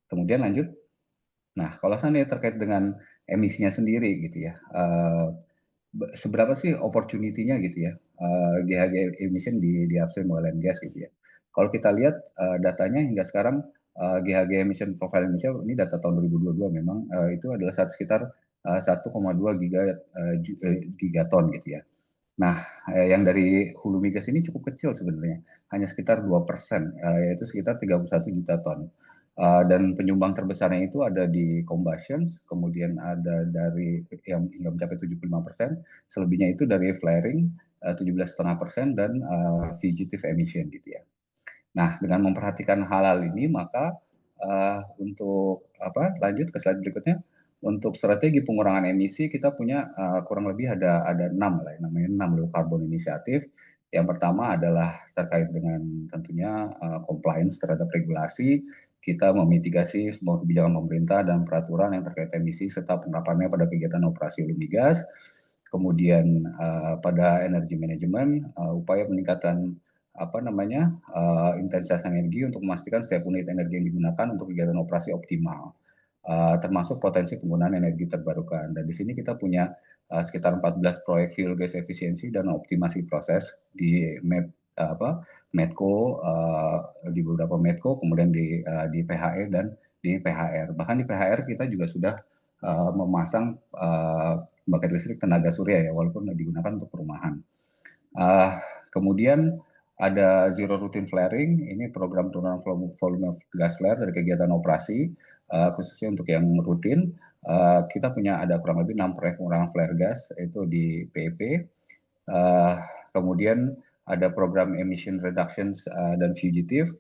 Kemudian lanjut. Nah, kalau seandainya terkait dengan emisinya sendiri gitu ya, seberapa sih opportunity-nya gitu ya, GHG emission di upstream oil and gas gitu ya. Kalau kita lihat datanya hingga sekarang GHG emission profile Indonesia ini data tahun 2022 memang itu adalah sekitar 1,2 gigaton gitu ya. Nah, yang dari hulu migas ini cukup kecil sebenarnya, hanya sekitar 2%, yaitu sekitar 31 juta ton. Dan penyumbang terbesarnya itu ada di combustion, kemudian ada dari yang hingga mencapai 75%, selebihnya itu dari flaring 17,5% dan fugitive emission gitu ya. Nah, dengan memperhatikan hal-hal ini, maka untuk lanjut ke slide berikutnya. Untuk strategi pengurangan emisi kita punya kurang lebih ada 6 lah, namanya 6 low carbon initiative. Yang pertama adalah terkait dengan tentunya compliance terhadap regulasi. Kita memitigasi semua kebijakan pemerintah dan peraturan yang terkait emisi serta penerapannya pada kegiatan operasi hulu migas. Kemudian pada energi manajemen, upaya peningkatan intensitas energi untuk memastikan setiap unit energi yang digunakan untuk kegiatan operasi optimal, termasuk potensi penggunaan energi terbarukan. Dan di sini kita punya sekitar 14 proyek fuel gas efisiensi dan optimasi proses di Medco, di beberapa Medco, kemudian di PHE dan di PHR. Bahkan di PHR kita juga sudah memasang pembangkit listrik tenaga surya ya, walaupun digunakan untuk perumahan. Kemudian ada zero routine flaring, ini program turunan volume gas flare dari kegiatan operasi, khususnya untuk yang rutin. Kita punya ada kurang lebih 6 proyek pengurangan flare gas, itu di PEP. Kemudian ada program emission reductions dan fugitive.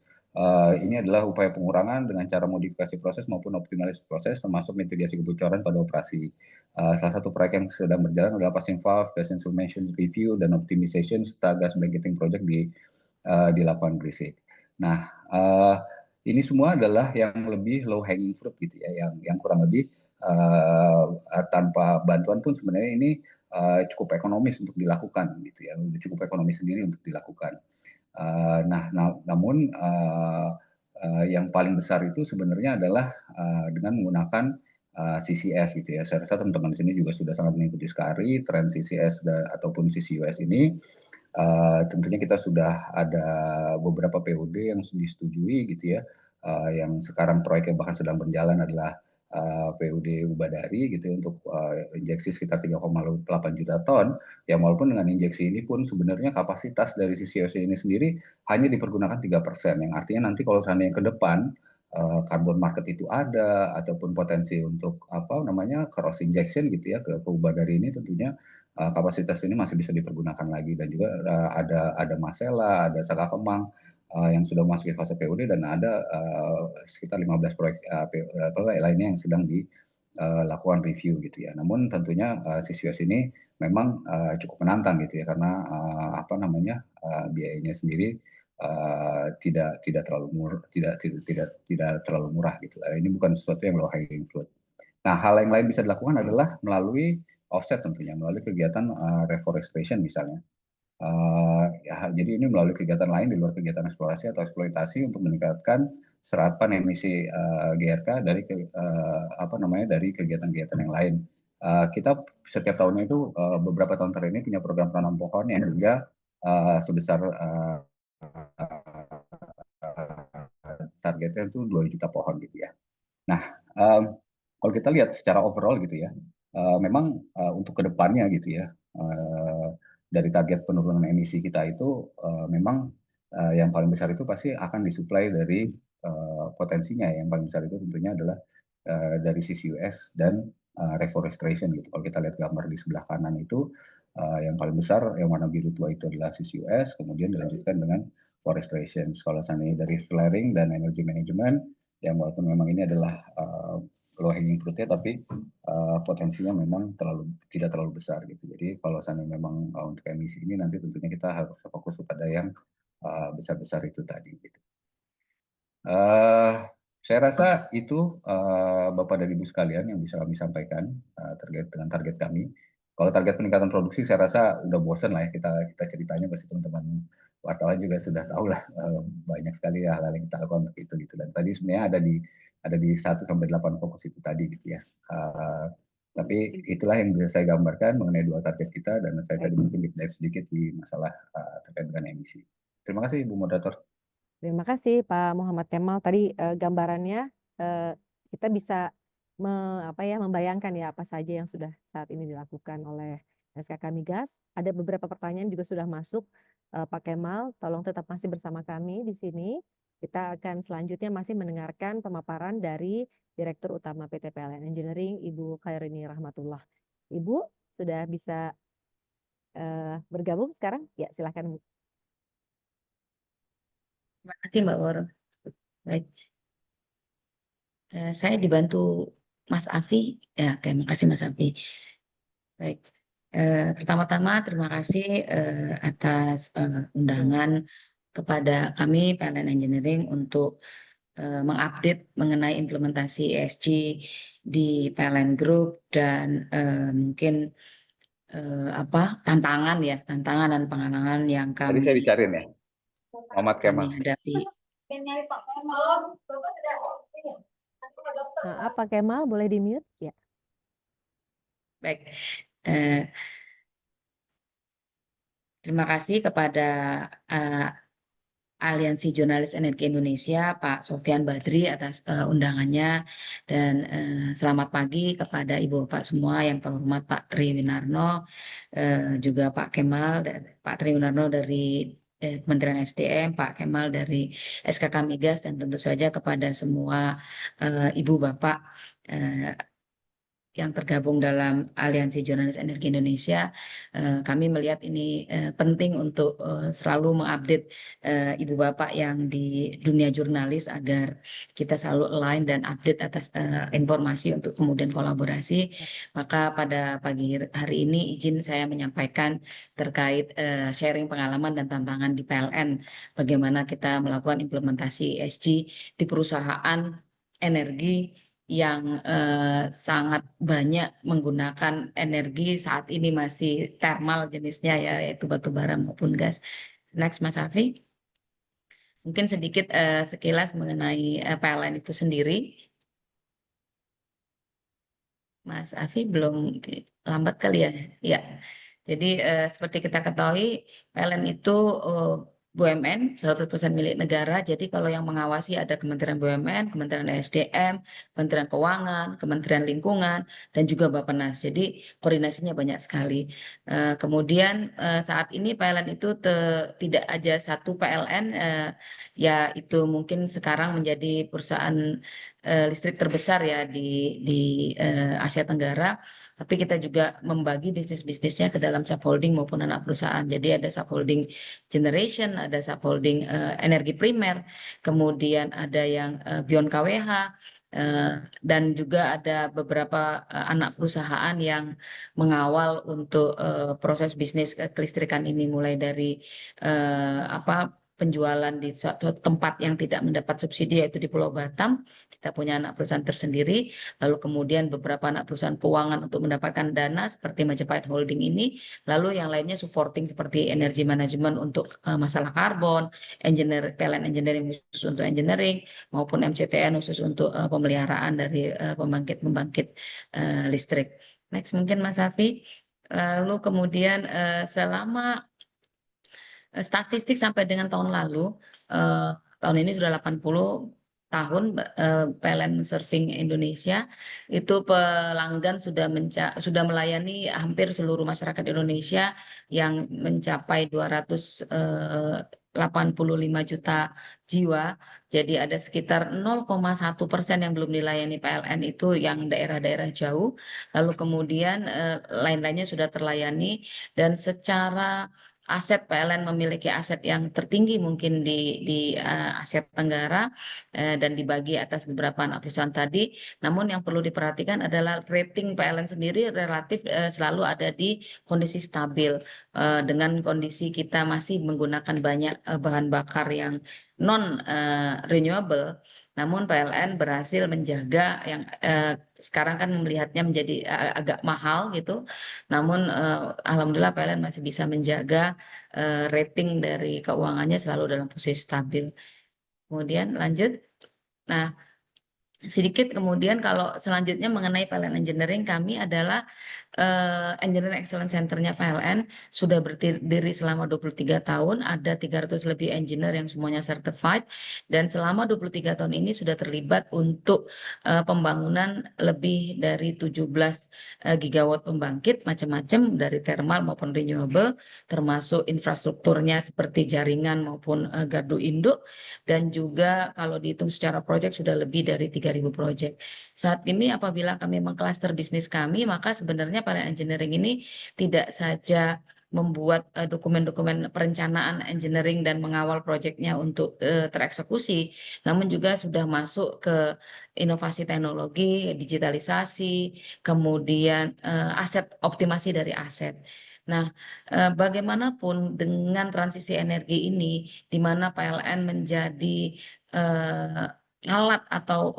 Ini adalah upaya pengurangan dengan cara modifikasi proses maupun optimalisasi proses, termasuk mitigasi kebocoran pada operasi. Salah satu proyek yang sedang berjalan adalah passing valve, gas information review, dan optimization serta gas blanketing project di lapangan Gresik. Nah, ini semua adalah yang lebih low hanging fruit gitu ya, yang kurang lebih tanpa bantuan pun sebenarnya ini cukup ekonomis untuk dilakukan gitu ya, cukup ekonomis sendiri untuk dilakukan. Namun yang paling besar itu sebenarnya adalah dengan menggunakan CCS gitu ya. Saya rasa teman-teman di sini juga sudah sangat mengikuti sekali tren CCS ataupun CCUS ini. Tentunya kita sudah ada beberapa POD yang disetujui gitu ya. Yang sekarang proyeknya bahkan sedang berjalan adalah PUD Ubadari gitu ya, untuk injeksi sekitar 3,8 juta ton. Ya walaupun dengan injeksi ini pun sebenarnya kapasitas dari CCUS ini sendiri hanya dipergunakan 3%, yang artinya nanti kalau seandainya ke depan carbon market itu ada ataupun potensi untuk cross injection gitu ya ke Ubadari ini, tentunya kapasitas ini masih bisa dipergunakan lagi. Dan juga ada Masela, ada Saka Kemang yang sudah memasuki fase PUD, dan ada sekitar 15 proyek lainnya yang sedang dilakukan review gitu ya. Namun tentunya CCUS ini memang cukup menantang gitu ya, karena biayanya sendiri tidak terlalu murah gitu. Ini bukan sesuatu yang low hanging fruit. Nah, hal yang lain bisa dilakukan adalah melalui offset, tentunya melalui kegiatan reforestation misalnya. Jadi ini melalui kegiatan lain di luar kegiatan eksplorasi atau eksploitasi untuk meningkatkan serapan emisi GRK dari dari kegiatan-kegiatan yang lain. Kita setiap tahunnya itu beberapa tahun terakhir ini punya program tanam pohon yang juga sebesar targetnya itu 2 juta pohon gitu ya. Nah, kalau kita lihat secara overall gitu ya, memang untuk kedepannya gitu ya, dari target penurunan emisi kita itu memang yang paling besar itu pasti akan disuplai dari potensinya. Yang paling besar itu tentunya adalah dari sisi US dan reforestation gitu. Kalau kita lihat gambar di sebelah kanan itu yang paling besar yang warna biru tua itu adalah sisi US, kemudian dilanjutkan dengan forestation. Kalau seandainya dari flaring dan energy management, yang walaupun memang ini adalah low hanging fruitnya, tapi potensinya memang tidak terlalu besar gitu. Jadi kalau seandainya memang untuk emisi ini nanti tentunya kita harus fokus kepada yang besar-besar itu tadi. Gitu. Saya rasa itu Bapak dan Ibu sekalian yang bisa kami sampaikan terkait dengan target kami. Kalau target peningkatan produksi saya rasa udah bosan lah ya kita ceritanya, pasti teman-teman wartawan juga sudah tahu lah banyak sekali hal-hal yang kita lakukan untuk itu gitu. Dan tadi sebenarnya ada di 1 sampai 8 fokus itu tadi gitu ya. Tapi itulah yang bisa saya gambarkan mengenai 2 target kita, dan saya tadi mungkin deep dive sedikit di masalah terkait dengan emisi. Terima kasih Ibu Moderator. Terima kasih Pak Muhammad Kemal. Tadi gambarannya kita bisa membayangkan ya apa saja yang sudah saat ini dilakukan oleh SKK Migas. Ada beberapa pertanyaan juga sudah masuk. Pak Kemal, tolong tetap masih bersama kami di sini. Kita akan selanjutnya masih mendengarkan pemaparan dari Direktur Utama PT PLN Engineering, Ibu Khairini Rahmatullah. Ibu sudah bisa bergabung sekarang? Ya, silakan. Terima kasih Mbak Woro. Baik, saya dibantu Mas Afi. Ya, oke, makasih Mas Afi. Baik, pertama-tama terima kasih atas undangan kepada kami PLN Engineering untuk mengupdate mengenai implementasi ESG di PLN Group dan mungkin tantangan dan pengalaman yang Tadi saya dicariin ya, Muhammad kami Kemal. hadapi. Maaf Pak Kemal, boleh di-mute? Ya. Baik, terima kasih kepada Aliansi Jurnalis Energi Indonesia, Pak Sofyan Badri atas undangannya, dan selamat pagi kepada Ibu Bapak semua yang terhormat Pak Tri Winarno, juga Pak Kemal, dan Pak Tri Winarno dari Kementerian SDM, Pak Kemal dari SKK Migas, dan tentu saja kepada semua Ibu Bapak yang tergabung dalam Aliansi Jurnalis Energi Indonesia. Kami melihat ini penting untuk selalu mengupdate Ibu Bapak yang di dunia jurnalis agar kita selalu align dan update atas informasi untuk kemudian kolaborasi. Maka pada pagi hari ini izin saya menyampaikan terkait sharing pengalaman dan tantangan di PLN, bagaimana kita melakukan implementasi ESG di perusahaan energi yang sangat banyak menggunakan energi saat ini masih thermal jenisnya ya, yaitu batu bara maupun gas. Next Mas Afi, mungkin sedikit sekilas mengenai PLN itu sendiri. Mas Afi belum, lambat kali ya. Ya, jadi seperti kita ketahui PLN itu BUMN 100% milik negara. Jadi kalau yang mengawasi ada Kementerian BUMN, Kementerian SDM, Kementerian Keuangan, Kementerian Lingkungan, dan juga Bappenas. Jadi koordinasinya banyak sekali. Kemudian saat ini PLN itu tidak aja satu PLN, yaitu mungkin sekarang menjadi perusahaan listrik terbesar ya di Asia Tenggara. Tapi kita juga membagi bisnis-bisnisnya ke dalam subholding maupun anak perusahaan. Jadi ada subholding generation, ada subholding energi primer, kemudian ada yang beyond KWH, dan juga ada beberapa anak perusahaan yang mengawal untuk proses bisnis kelistrikan ini, mulai dari penjualan di suatu tempat yang tidak mendapat subsidi yaitu di Pulau Batam. Kita punya anak perusahaan tersendiri, lalu kemudian beberapa anak perusahaan keuangan untuk mendapatkan dana seperti Majapahit Holding ini, lalu yang lainnya supporting seperti energi manajemen untuk masalah karbon, PLN Engineering khusus untuk engineering, maupun MCTN khusus untuk pemeliharaan dari pembangkit listrik. Next mungkin Mas Hafi. Lalu kemudian selama statistik sampai dengan tahun lalu, tahun ini sudah 80, tahun PLN Surfing Indonesia itu pelanggan sudah melayani hampir seluruh masyarakat Indonesia yang mencapai 285 juta jiwa. Jadi ada sekitar 0,1% yang belum dilayani PLN, itu yang daerah-daerah jauh. Lalu kemudian lain-lainnya sudah terlayani, dan secara aset PLN memiliki aset yang tertinggi mungkin di Asia Tenggara, dan dibagi atas beberapa anak perusahaan tadi. Namun yang perlu diperhatikan adalah rating PLN sendiri relatif selalu ada di kondisi stabil, dengan kondisi kita masih menggunakan banyak bahan bakar yang non renewable. Namun PLN berhasil menjaga yang sekarang kan melihatnya menjadi agak mahal gitu. Namun alhamdulillah PLN masih bisa menjaga rating dari keuangannya selalu dalam posisi stabil. Kemudian lanjut. Nah, sedikit kemudian kalau selanjutnya mengenai PLN Engineering, kami adalah Engineering Excellence Center-nya PLN sudah berdiri selama 23 tahun, ada 300 lebih engineer yang semuanya certified, dan selama 23 tahun ini sudah terlibat untuk pembangunan lebih dari 17 gigawatt pembangkit macam-macam dari thermal maupun renewable, termasuk infrastrukturnya seperti jaringan maupun gardu induk, dan juga kalau dihitung secara proyek sudah lebih dari 3.000 proyek. Saat ini apabila kami mengklaster bisnis kami, maka sebenarnya PLN Engineering ini tidak saja membuat dokumen-dokumen perencanaan engineering dan mengawal proyeknya untuk tereksekusi, namun juga sudah masuk ke inovasi teknologi, digitalisasi, kemudian aset, optimasi dari aset. Nah, bagaimanapun dengan transisi energi ini, di mana PLN menjadi alat atau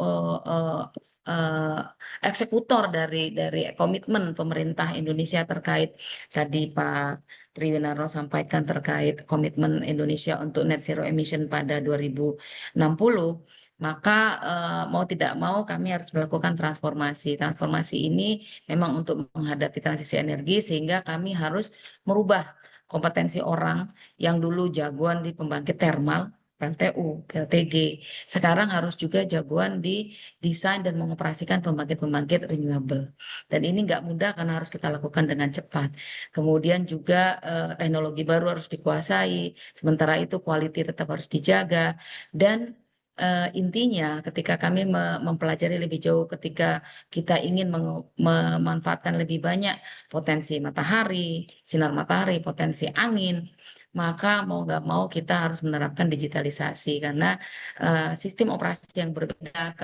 eksekutor dari komitmen pemerintah Indonesia terkait tadi Pak Triwinarno sampaikan terkait komitmen Indonesia untuk net zero emission pada 2060, maka mau tidak mau kami harus melakukan transformasi. Transformasi ini memang untuk menghadapi transisi energi, sehingga kami harus merubah kompetensi orang yang dulu jagoan di pembangkit thermal, PLTU, PLTG, sekarang harus juga jagoan di desain dan mengoperasikan pembangkit-pembangkit renewable. Dan ini nggak mudah karena harus kita lakukan dengan cepat. Kemudian juga teknologi baru harus dikuasai, sementara itu quality tetap harus dijaga. Dan intinya ketika kami mempelajari lebih jauh, ketika kita ingin memanfaatkan lebih banyak potensi matahari, sinar matahari, potensi angin, maka mau nggak mau kita harus menerapkan digitalisasi, karena sistem operasi yang berbeda,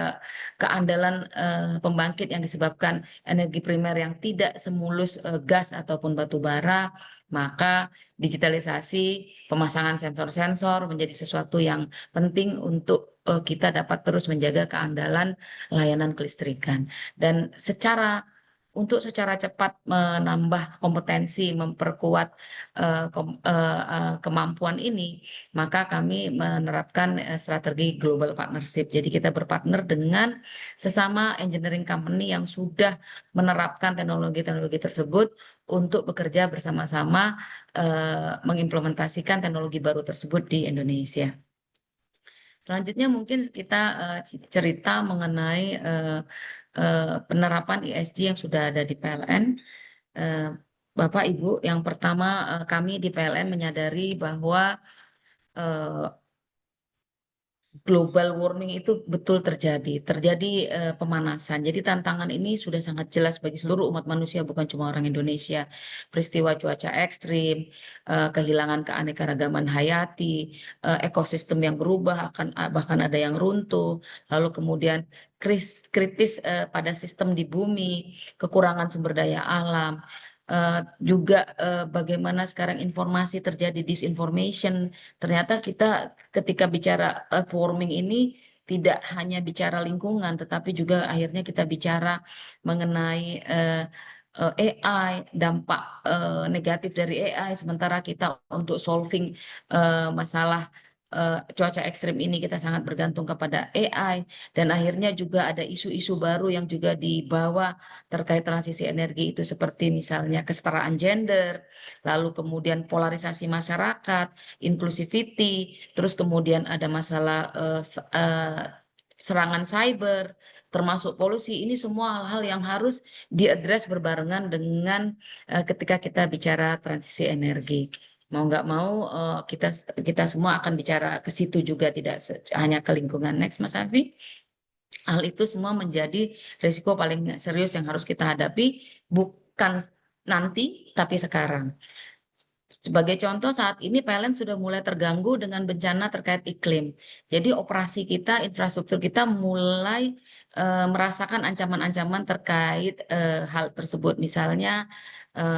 keandalan pembangkit yang disebabkan energi primer yang tidak semulus gas ataupun batu bara, maka digitalisasi, pemasangan sensor-sensor menjadi sesuatu yang penting untuk kita dapat terus menjaga keandalan layanan kelistrikan. Dan untuk secara cepat menambah kompetensi, memperkuat kemampuan ini, maka kami menerapkan strategi global partnership. Jadi kita berpartner dengan sesama engineering company yang sudah menerapkan teknologi-teknologi tersebut untuk bekerja bersama-sama mengimplementasikan teknologi baru tersebut di Indonesia. Selanjutnya mungkin kita cerita mengenai penerapan ESG yang sudah ada di PLN. Bapak Ibu, yang pertama kami di PLN menyadari bahwa global warming itu betul terjadi pemanasan. Jadi tantangan ini sudah sangat jelas bagi seluruh umat manusia, bukan cuma orang Indonesia. Peristiwa cuaca ekstrim, kehilangan keanekaragaman hayati, ekosistem yang berubah, bahkan ada yang runtuh, lalu kemudian kritis pada sistem di bumi, kekurangan sumber daya alam. Juga bagaimana sekarang informasi terjadi disinformation. Ternyata kita ketika bicara earth warming ini tidak hanya bicara lingkungan, tetapi juga akhirnya kita bicara mengenai AI, dampak negatif dari AI, sementara kita untuk solving masalah cuaca ekstrim ini kita sangat bergantung kepada AI. Dan akhirnya juga ada isu-isu baru yang juga dibawa terkait transisi energi itu, seperti misalnya kesetaraan gender, lalu kemudian polarisasi masyarakat, inclusivity, terus kemudian ada masalah serangan cyber, termasuk polusi, ini semua hal-hal yang harus diadres berbarengan dengan ketika kita bicara transisi energi. Mau nggak mau kita semua akan bicara ke situ juga, tidak hanya ke lingkungan. Next, Mas Afi. Hal itu semua menjadi risiko paling serius yang harus kita hadapi, bukan nanti, tapi sekarang. Sebagai contoh, saat ini PLN sudah mulai terganggu dengan bencana terkait iklim. Jadi operasi kita, infrastruktur kita mulai merasakan ancaman-ancaman terkait hal tersebut. Misalnya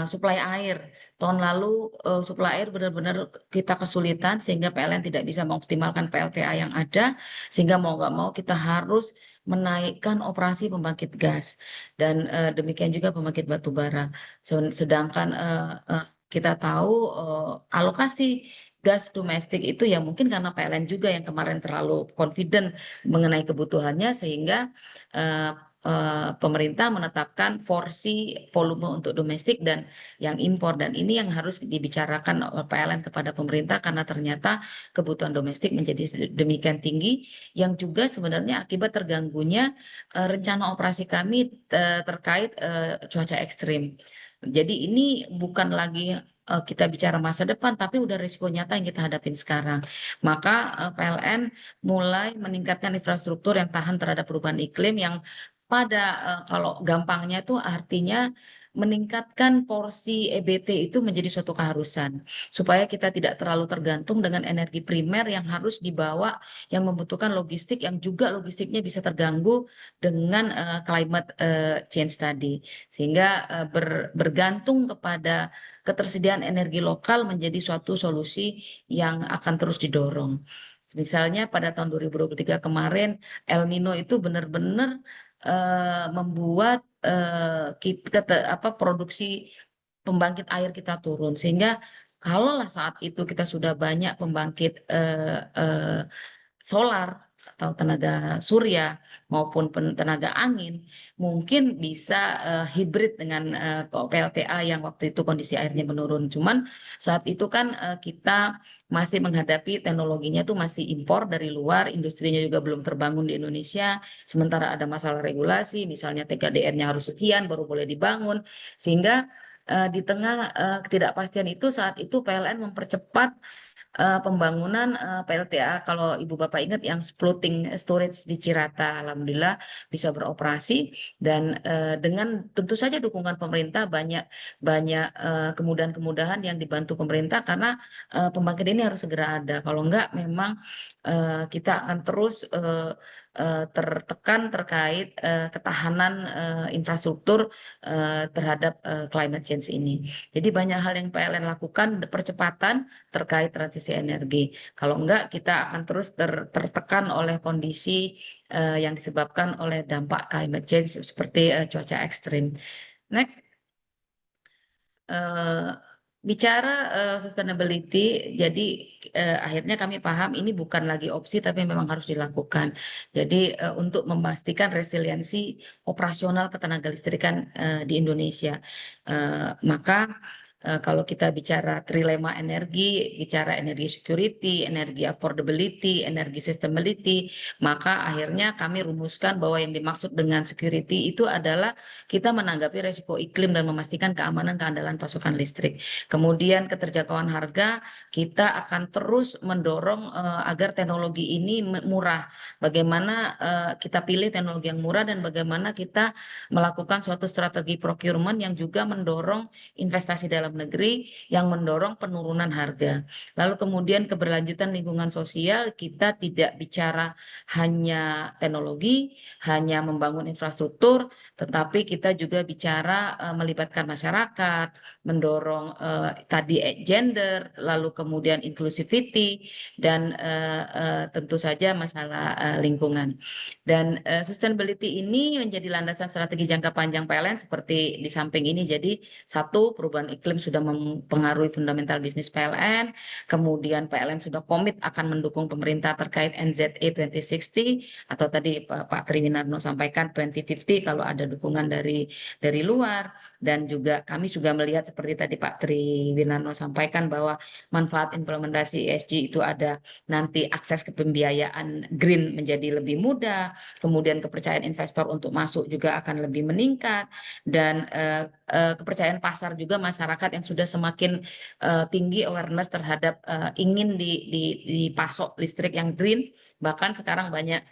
suplai air. Tahun lalu suplai air benar-benar kita kesulitan sehingga PLN tidak bisa mengoptimalkan PLTA yang ada, sehingga mau nggak mau kita harus menaikkan operasi pembangkit gas dan demikian juga pembangkit batu bara. Sedangkan kita tahu alokasi gas domestik itu ya mungkin karena PLN juga yang kemarin terlalu confident mengenai kebutuhannya, sehingga pemerintah menetapkan porsi volume untuk domestik dan yang impor, dan ini yang harus dibicarakan oleh PLN kepada pemerintah karena ternyata kebutuhan domestik menjadi demikian tinggi, yang juga sebenarnya akibat terganggunya rencana operasi kami terkait cuaca ekstrim. Jadi ini bukan lagi kita bicara masa depan, tapi udah risiko nyata yang kita hadapin sekarang. Maka PLN mulai meningkatkan infrastruktur yang tahan terhadap perubahan iklim, yang pada kalau gampangnya itu artinya meningkatkan porsi EBT itu menjadi suatu keharusan supaya kita tidak terlalu tergantung dengan energi primer yang harus dibawa, yang membutuhkan logistik yang juga logistiknya bisa terganggu dengan climate change tadi, sehingga bergantung kepada ketersediaan energi lokal menjadi suatu solusi yang akan terus didorong. Misalnya pada tahun 2023 kemarin El Nino itu benar-benar membuat produksi pembangkit air kita turun, sehingga kalaulah saat itu kita sudah banyak pembangkit solar atau tenaga surya maupun tenaga angin, mungkin bisa hibrid dengan PLTA yang waktu itu kondisi airnya menurun. Cuman saat itu kan kita masih menghadapi teknologinya itu masih impor dari luar, industrinya juga belum terbangun di Indonesia, sementara ada masalah regulasi, misalnya TKDN-nya harus sekian baru boleh dibangun, sehingga di tengah ketidakpastian itu saat itu PLN mempercepat pembangunan PLTA, kalau Ibu Bapak ingat yang floating storage di Cirata, alhamdulillah bisa beroperasi, dan dengan tentu saja dukungan pemerintah, banyak kemudahan-kemudahan yang dibantu pemerintah, karena pembangkit ini harus segera ada. Kalau enggak memang kita akan terus tertekan terkait ketahanan infrastruktur terhadap climate change ini. Jadi banyak hal yang PLN lakukan, percepatan terkait transisi energi. Kalau enggak kita akan terus tertekan oleh kondisi yang disebabkan oleh dampak climate change seperti cuaca ekstrim. Next. Bicara sustainability, jadi akhirnya kami paham ini bukan lagi opsi tapi memang harus dilakukan. Jadi untuk memastikan resiliensi operasional ketenaga listrikan di Indonesia, maka kalau kita bicara trilema energi, bicara energi security, energi affordability, energi sustainability, maka akhirnya kami rumuskan bahwa yang dimaksud dengan security itu adalah kita menanggapi resiko iklim dan memastikan keamanan keandalan pasokan listrik. Kemudian keterjangkauan harga, kita akan terus mendorong agar teknologi ini murah. Bagaimana kita pilih teknologi yang murah dan bagaimana kita melakukan suatu strategi procurement yang juga mendorong investasi dalam negeri, yang mendorong penurunan harga. Lalu kemudian keberlanjutan lingkungan sosial, kita tidak bicara hanya teknologi, hanya membangun infrastruktur, tetapi kita juga bicara melibatkan masyarakat, mendorong tadi gender, lalu kemudian inclusivity, dan tentu saja masalah lingkungan. Dan sustainability ini menjadi landasan strategi jangka panjang PLN seperti di samping ini. Jadi satu, perubahan iklim sudah mempengaruhi fundamental bisnis PLN. Kemudian PLN sudah komit akan mendukung pemerintah terkait NZE 2060 atau tadi Pak Triwinarno sampaikan 2050 kalau ada dukungan dari luar. Dan juga kami juga melihat seperti tadi Pak Triwinarno sampaikan bahwa manfaat implementasi ESG itu ada nanti akses ke pembiayaan green menjadi lebih mudah, kemudian kepercayaan investor untuk masuk juga akan lebih meningkat, dan kepercayaan pasar juga masyarakat yang sudah semakin tinggi awareness terhadap ingin dipasok listrik yang green. Bahkan sekarang banyak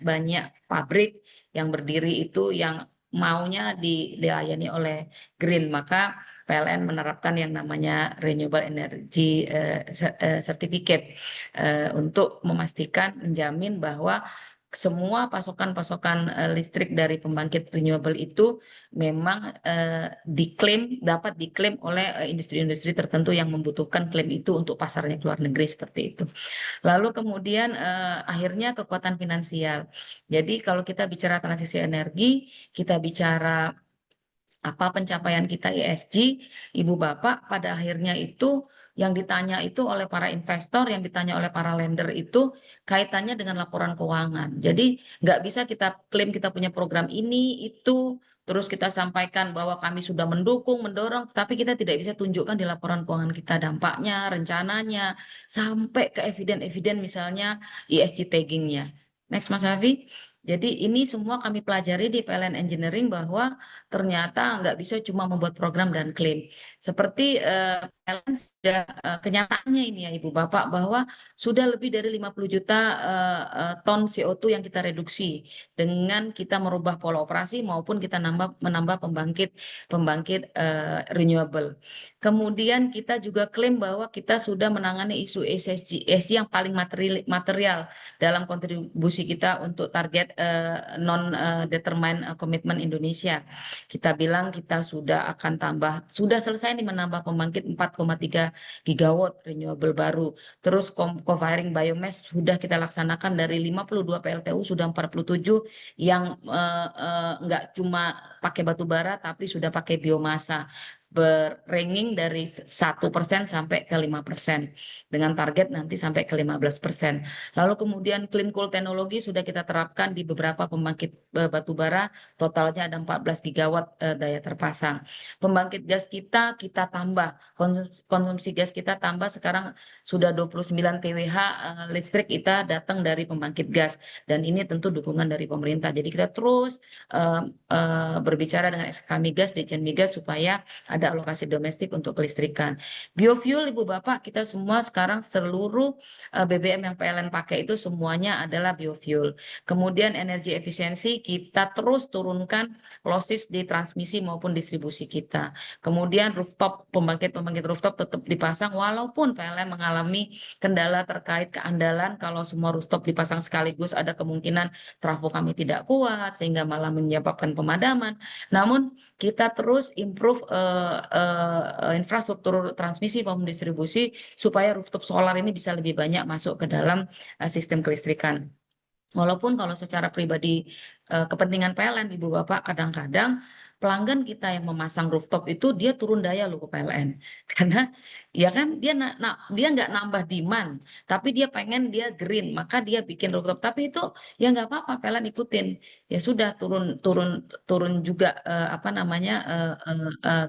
pabrik yang berdiri itu yang maunya dilayani oleh green, maka PLN menerapkan yang namanya Renewable Energy Certificate untuk memastikan, menjamin bahwa semua pasokan-pasokan listrik dari pembangkit renewable itu memang dapat diklaim oleh industri-industri tertentu yang membutuhkan klaim itu untuk pasarnya ke luar negeri seperti itu. Lalu kemudian akhirnya kekuatan finansial. Jadi kalau kita bicara transisi energi, kita bicara apa pencapaian kita ESG, Ibu Bapak, pada akhirnya itu yang ditanya itu oleh para investor, yang ditanya oleh para lender itu kaitannya dengan laporan keuangan. Jadi nggak bisa kita klaim kita punya program ini, itu, terus kita sampaikan bahwa kami sudah mendukung, mendorong, tapi kita tidak bisa tunjukkan di laporan keuangan kita dampaknya, rencananya, sampai ke eviden-eviden misalnya ESG taggingnya. Next, Mas Hafi. Jadi ini semua kami pelajari di PLN Engineering bahwa ternyata nggak bisa cuma membuat program dan klaim. Seperti PLN sudah kenyataannya ini ya Ibu Bapak, bahwa sudah lebih dari 50 juta ton CO2 yang kita reduksi dengan kita merubah pola operasi maupun kita menambah pembangkit renewable. Kemudian kita juga klaim bahwa kita sudah menangani isu ESG yang paling material dalam kontribusi kita untuk target non-determined commitment Indonesia. Kita bilang kita sudah selesai nih menambah pembangkit 4,3 gigawatt renewable baru. Terus co-firing biomass sudah kita laksanakan dari 52 PLTU sudah 47 yang nggak cuma pakai batu bara tapi sudah pakai biomasa, berranking dari 1% sampai ke 5% dengan target nanti sampai ke 15%. Lalu kemudian clean coal teknologi sudah kita terapkan di beberapa pembangkit batu bara, totalnya ada 14 gigawatt daya terpasang. Pembangkit gas kita tambah, konsumsi gas kita tambah, sekarang sudah 29 TWh listrik kita datang dari pembangkit gas, dan ini tentu dukungan dari pemerintah. Jadi kita terus berbicara dengan SK Migas, Dirjen Migas supaya ada alokasi domestik untuk kelistrikan. Biofuel Ibu Bapak, kita semua sekarang seluruh BBM yang PLN pakai itu semuanya adalah biofuel. Kemudian energi efisiensi kita terus turunkan losses di transmisi maupun distribusi kita. Kemudian pembangkit rooftop tetap dipasang walaupun PLN mengalami kendala terkait keandalan. Kalau semua rooftop dipasang sekaligus ada kemungkinan trafo kami tidak kuat sehingga malah menyebabkan pemadaman. Namun kita terus improve infrastruktur transmisi maupun distribusi supaya rooftop solar ini bisa lebih banyak masuk ke dalam sistem kelistrikan. Walaupun kalau secara pribadi kepentingan PLN Ibu Bapak, kadang-kadang pelanggan kita yang memasang rooftop itu dia turun daya loh ke PLN, karena ya kan dia nggak nambah demand tapi dia pengen dia green, maka dia bikin rooftop. Tapi itu ya nggak apa-apa, PLN ikutin, ya sudah turun juga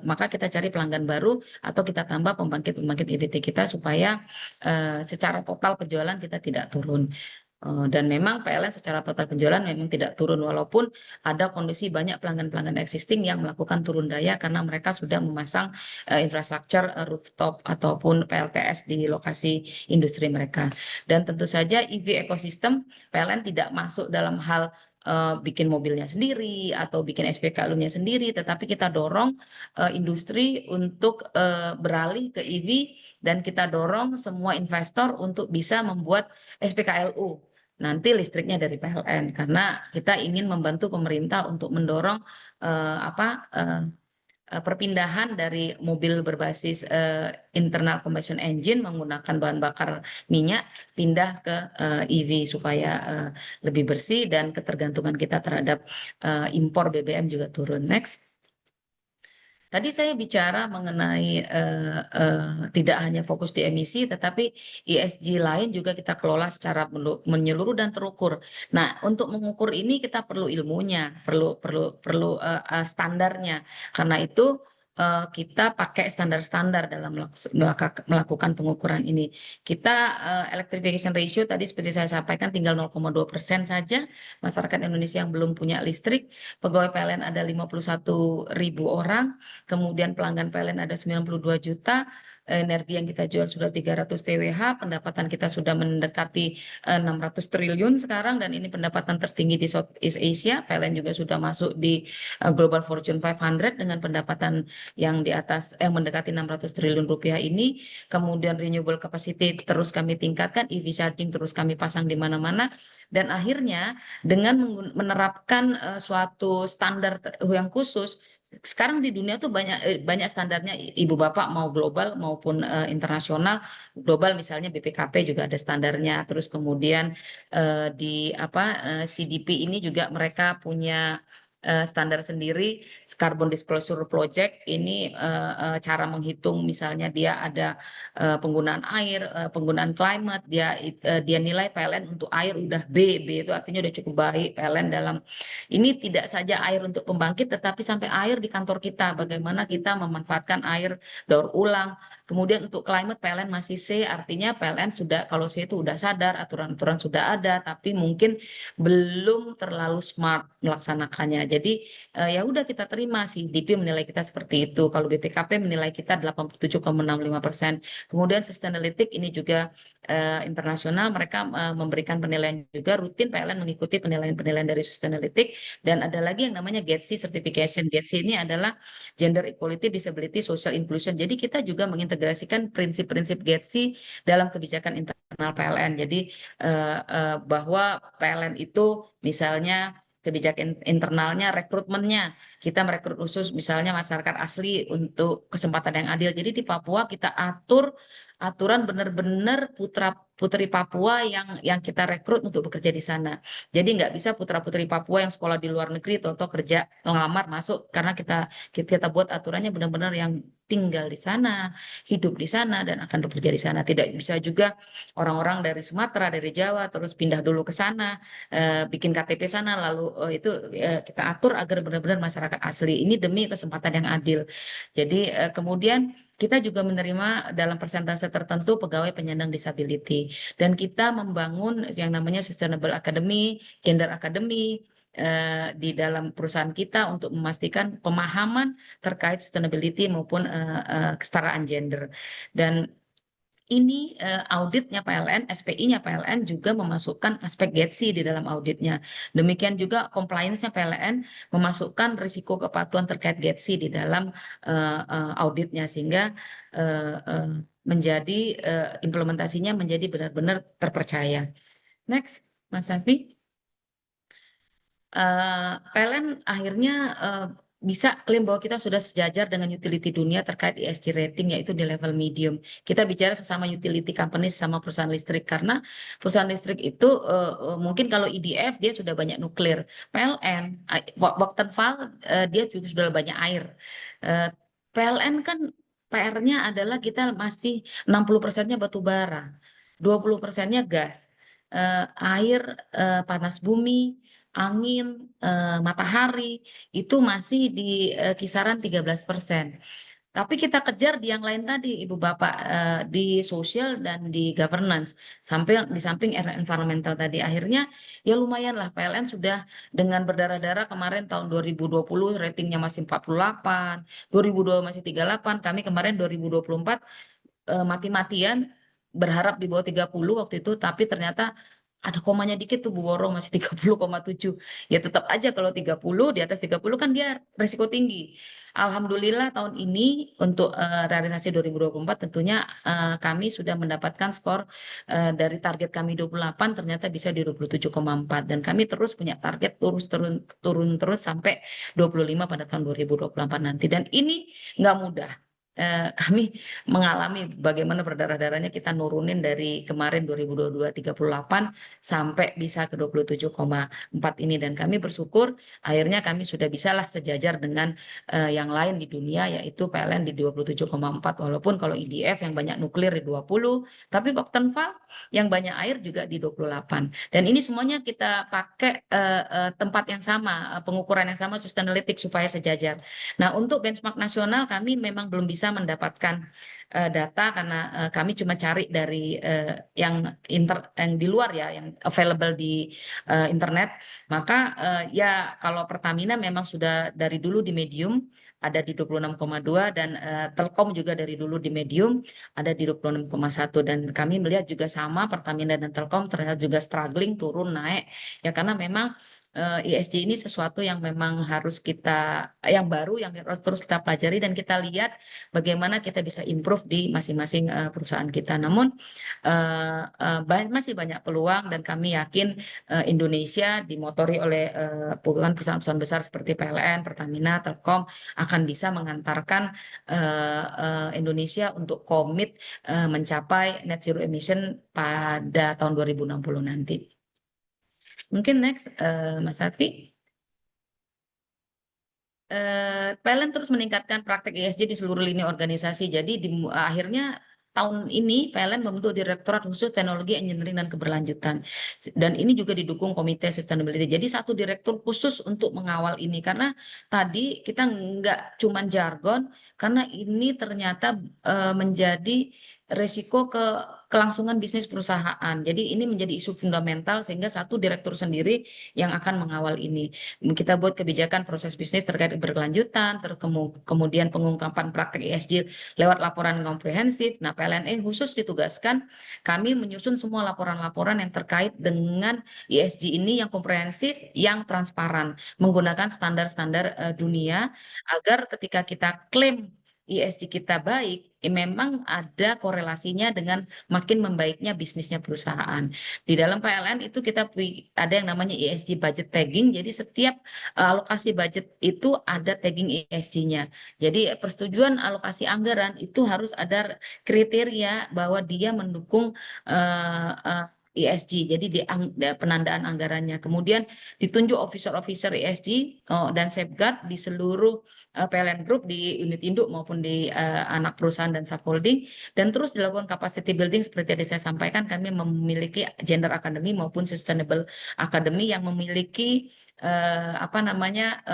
maka kita cari pelanggan baru atau kita tambah pembangkit EBT kita supaya secara total penjualan kita tidak turun. Dan memang PLN secara total penjualan memang tidak turun, walaupun ada kondisi banyak pelanggan-pelanggan existing yang melakukan turun daya karena mereka sudah memasang infrastruktur rooftop ataupun PLTS di lokasi industri mereka. Dan tentu saja EV ekosistem PLN tidak masuk dalam hal bikin mobilnya sendiri atau bikin SPKLU-nya sendiri, tetapi kita dorong industri untuk beralih ke EV, dan kita dorong semua investor untuk bisa membuat SPKLU nanti listriknya dari PLN, karena kita ingin membantu pemerintah untuk mendorong perpindahan dari mobil berbasis internal combustion engine menggunakan bahan bakar minyak pindah ke EV supaya lebih bersih dan ketergantungan kita terhadap impor BBM juga turun. Next. Tadi saya bicara mengenai tidak hanya fokus di emisi, tetapi ESG lain juga kita kelola secara menyeluruh dan terukur. Nah, untuk mengukur ini kita perlu ilmunya, perlu standarnya. Karena itu kita pakai standar-standar dalam melakukan pengukuran ini. Kita electrification ratio tadi seperti saya sampaikan tinggal 0,2% saja masyarakat Indonesia yang belum punya listrik. Pegawai PLN ada 51.000 orang. Kemudian pelanggan PLN ada 92 juta, energi yang kita jual sudah 300 TWh, pendapatan kita sudah mendekati 600 triliun sekarang, dan ini pendapatan tertinggi di Southeast Asia. PLN juga sudah masuk di Global Fortune 500 dengan pendapatan yang di atas mendekati 600 triliun rupiah ini. Kemudian renewable capacity terus kami tingkatkan, EV charging terus kami pasang di mana-mana, dan akhirnya dengan menerapkan suatu standar yang khusus. Sekarang di dunia tuh banyak standarnya, Ibu Bapak, mau global maupun internasional. Global misalnya BPKP juga ada standarnya. Terus kemudian di CDP ini juga mereka punya standar sendiri. Carbon Disclosure Project ini cara menghitung, misalnya dia ada penggunaan air, penggunaan climate, dia nilai PLN untuk air udah B itu artinya udah cukup baik PLN dalam ini, tidak saja air untuk pembangkit tetapi sampai air di kantor kita, bagaimana kita memanfaatkan air daur ulang. Kemudian untuk climate PLN masih C, artinya PLN sudah, kalau C itu udah sadar, aturan-aturan sudah ada, tapi mungkin belum terlalu smart melaksanakannya. Jadi ya udah kita terima, si DP menilai kita seperti itu. Kalau BPKP menilai kita 87,65%. Kemudian Sustainalytics ini juga internasional, mereka memberikan penilaian juga rutin. PLN mengikuti penilaian-penilaian dari Sustainalytics, dan ada lagi yang namanya GETSI certification. GETSI ini adalah Gender Equality, Disability, Social Inclusion. Jadi kita juga mengintegrasikan prinsip-prinsip GETSI dalam kebijakan internal PLN. Jadi bahwa PLN itu misalnya kebijakan internalnya, rekrutmennya, kita merekrut khusus misalnya masyarakat asli untuk kesempatan yang adil. Jadi di Papua kita atur aturan benar-benar putra-putri Papua yang kita rekrut untuk bekerja di sana. Jadi nggak bisa putra-putri Papua yang sekolah di luar negeri atau kerja ngelamar masuk, karena kita buat aturannya benar-benar yang tinggal di sana, hidup di sana, dan akan bekerja di sana. Tidak bisa juga orang-orang dari Sumatera, dari Jawa, terus pindah dulu ke sana, bikin KTP sana, lalu itu kita atur agar benar-benar masyarakat asli. Ini demi kesempatan yang adil. Jadi kemudian kita juga menerima dalam persentase tertentu pegawai penyandang disability, dan kita membangun yang namanya Sustainable Academy, Gender Academy di dalam perusahaan kita untuk memastikan pemahaman terkait sustainability maupun kesetaraan gender. Dan ini auditnya PLN, SPI-nya PLN juga memasukkan aspek GETSI di dalam auditnya. Demikian juga compliance-nya PLN memasukkan risiko kepatuhan terkait GETSI di dalam auditnya, sehingga menjadi implementasinya menjadi benar-benar terpercaya. Next, Mas Safi. PLN akhirnya bisa klaim bahwa kita sudah sejajar dengan utility dunia terkait ESG rating, yaitu di level medium. Kita bicara sesama utility company, sesama perusahaan listrik, karena perusahaan listrik itu mungkin kalau EDF dia sudah banyak nuklir, PLN, Vattenfall dia juga sudah banyak air. PLN kan PR-nya adalah kita masih 60%-nya batu bara, 20%-nya gas, air, panas bumi, angin, matahari, itu masih di kisaran 13%. Tapi kita kejar di yang lain tadi, Ibu Bapak, di sosial dan di governance, sampai di samping environmental tadi. Akhirnya ya lumayan lah, PLN sudah dengan berdarah-darah kemarin tahun 2020 ratingnya masih 48, 2002 masih 38, kami kemarin 2024 mati-matian berharap di bawah 30 waktu itu, tapi ternyata ada komanya dikit tuh Bu Woro, masih 30,7. Ya tetap aja kalau 30, di atas 30 kan dia risiko tinggi. Alhamdulillah tahun ini untuk realisasi 2024 tentunya kami sudah mendapatkan skor dari target kami 28 ternyata bisa di 27,4, dan kami terus punya target turun terus sampai 25 pada tahun 2024 nanti, dan ini nggak mudah. kami mengalami bagaimana berdarah-darahnya kita nurunin dari kemarin 2022 38 sampai bisa ke 27,4 ini, dan kami bersyukur akhirnya kami sudah bisalah sejajar dengan yang lain di dunia, yaitu PLN di 27,4, walaupun kalau EDF yang banyak nuklir di 20, tapi Vattenfall yang banyak air juga di 28. Dan ini semuanya kita pakai tempat yang sama, pengukuran yang sama, Sustainalytics, supaya sejajar. Nah, untuk benchmark nasional kami memang belum bisa mendapatkan data karena kami cuma cari dari yang di luar ya, yang available di internet. Maka ya kalau Pertamina memang sudah dari dulu di medium ada di 26,2, dan Telkom juga dari dulu di medium ada di 26,1, dan kami melihat juga sama, Pertamina dan Telkom ternyata juga struggling turun naik ya, karena memang ESG ini sesuatu yang memang harus yang baru, yang harus terus kita pelajari dan kita lihat bagaimana kita bisa improve di masing-masing perusahaan kita. Namun masih banyak peluang, dan kami yakin Indonesia dimotori oleh perusahaan-perusahaan besar seperti PLN, Pertamina, Telkom akan bisa mengantarkan Indonesia untuk komit mencapai net zero emission pada tahun 2060 nanti. Mungkin next, Mas Safi. PLN terus meningkatkan praktek ESG di seluruh lini organisasi. Jadi akhirnya tahun ini PLN membentuk Direktorat Khusus Teknologi Engineering dan Keberlanjutan. Dan ini juga didukung Komite Sustainability. Jadi satu direktur khusus untuk mengawal ini. Karena tadi kita nggak cuma jargon, karena ini ternyata menjadi resiko kelangsungan bisnis perusahaan. Jadi ini menjadi isu fundamental, sehingga satu direktur sendiri yang akan mengawal ini. Kita buat kebijakan proses bisnis terkait berkelanjutan, kemudian pengungkapan praktek ESG lewat laporan komprehensif. Nah, PLN khusus ditugaskan kami menyusun semua laporan-laporan yang terkait dengan ESG ini yang komprehensif, yang transparan, menggunakan standar-standar dunia, agar ketika kita klaim ESG kita baik, memang ada korelasinya dengan makin membaiknya bisnisnya perusahaan. Di dalam PLN itu kita ada yang namanya ESG budget tagging. Jadi setiap alokasi budget itu ada tagging ESG-nya. Jadi persetujuan alokasi anggaran itu harus ada kriteria bahwa dia mendukung ESG. Jadi di penandaan anggarannya. Kemudian ditunjuk officer-officer ESG dan safeguard di seluruh PLN Group, di unit induk maupun di anak perusahaan dan subholding, dan terus dilakukan capacity building seperti yang saya sampaikan. Kami memiliki gender academy maupun sustainable academy yang memiliki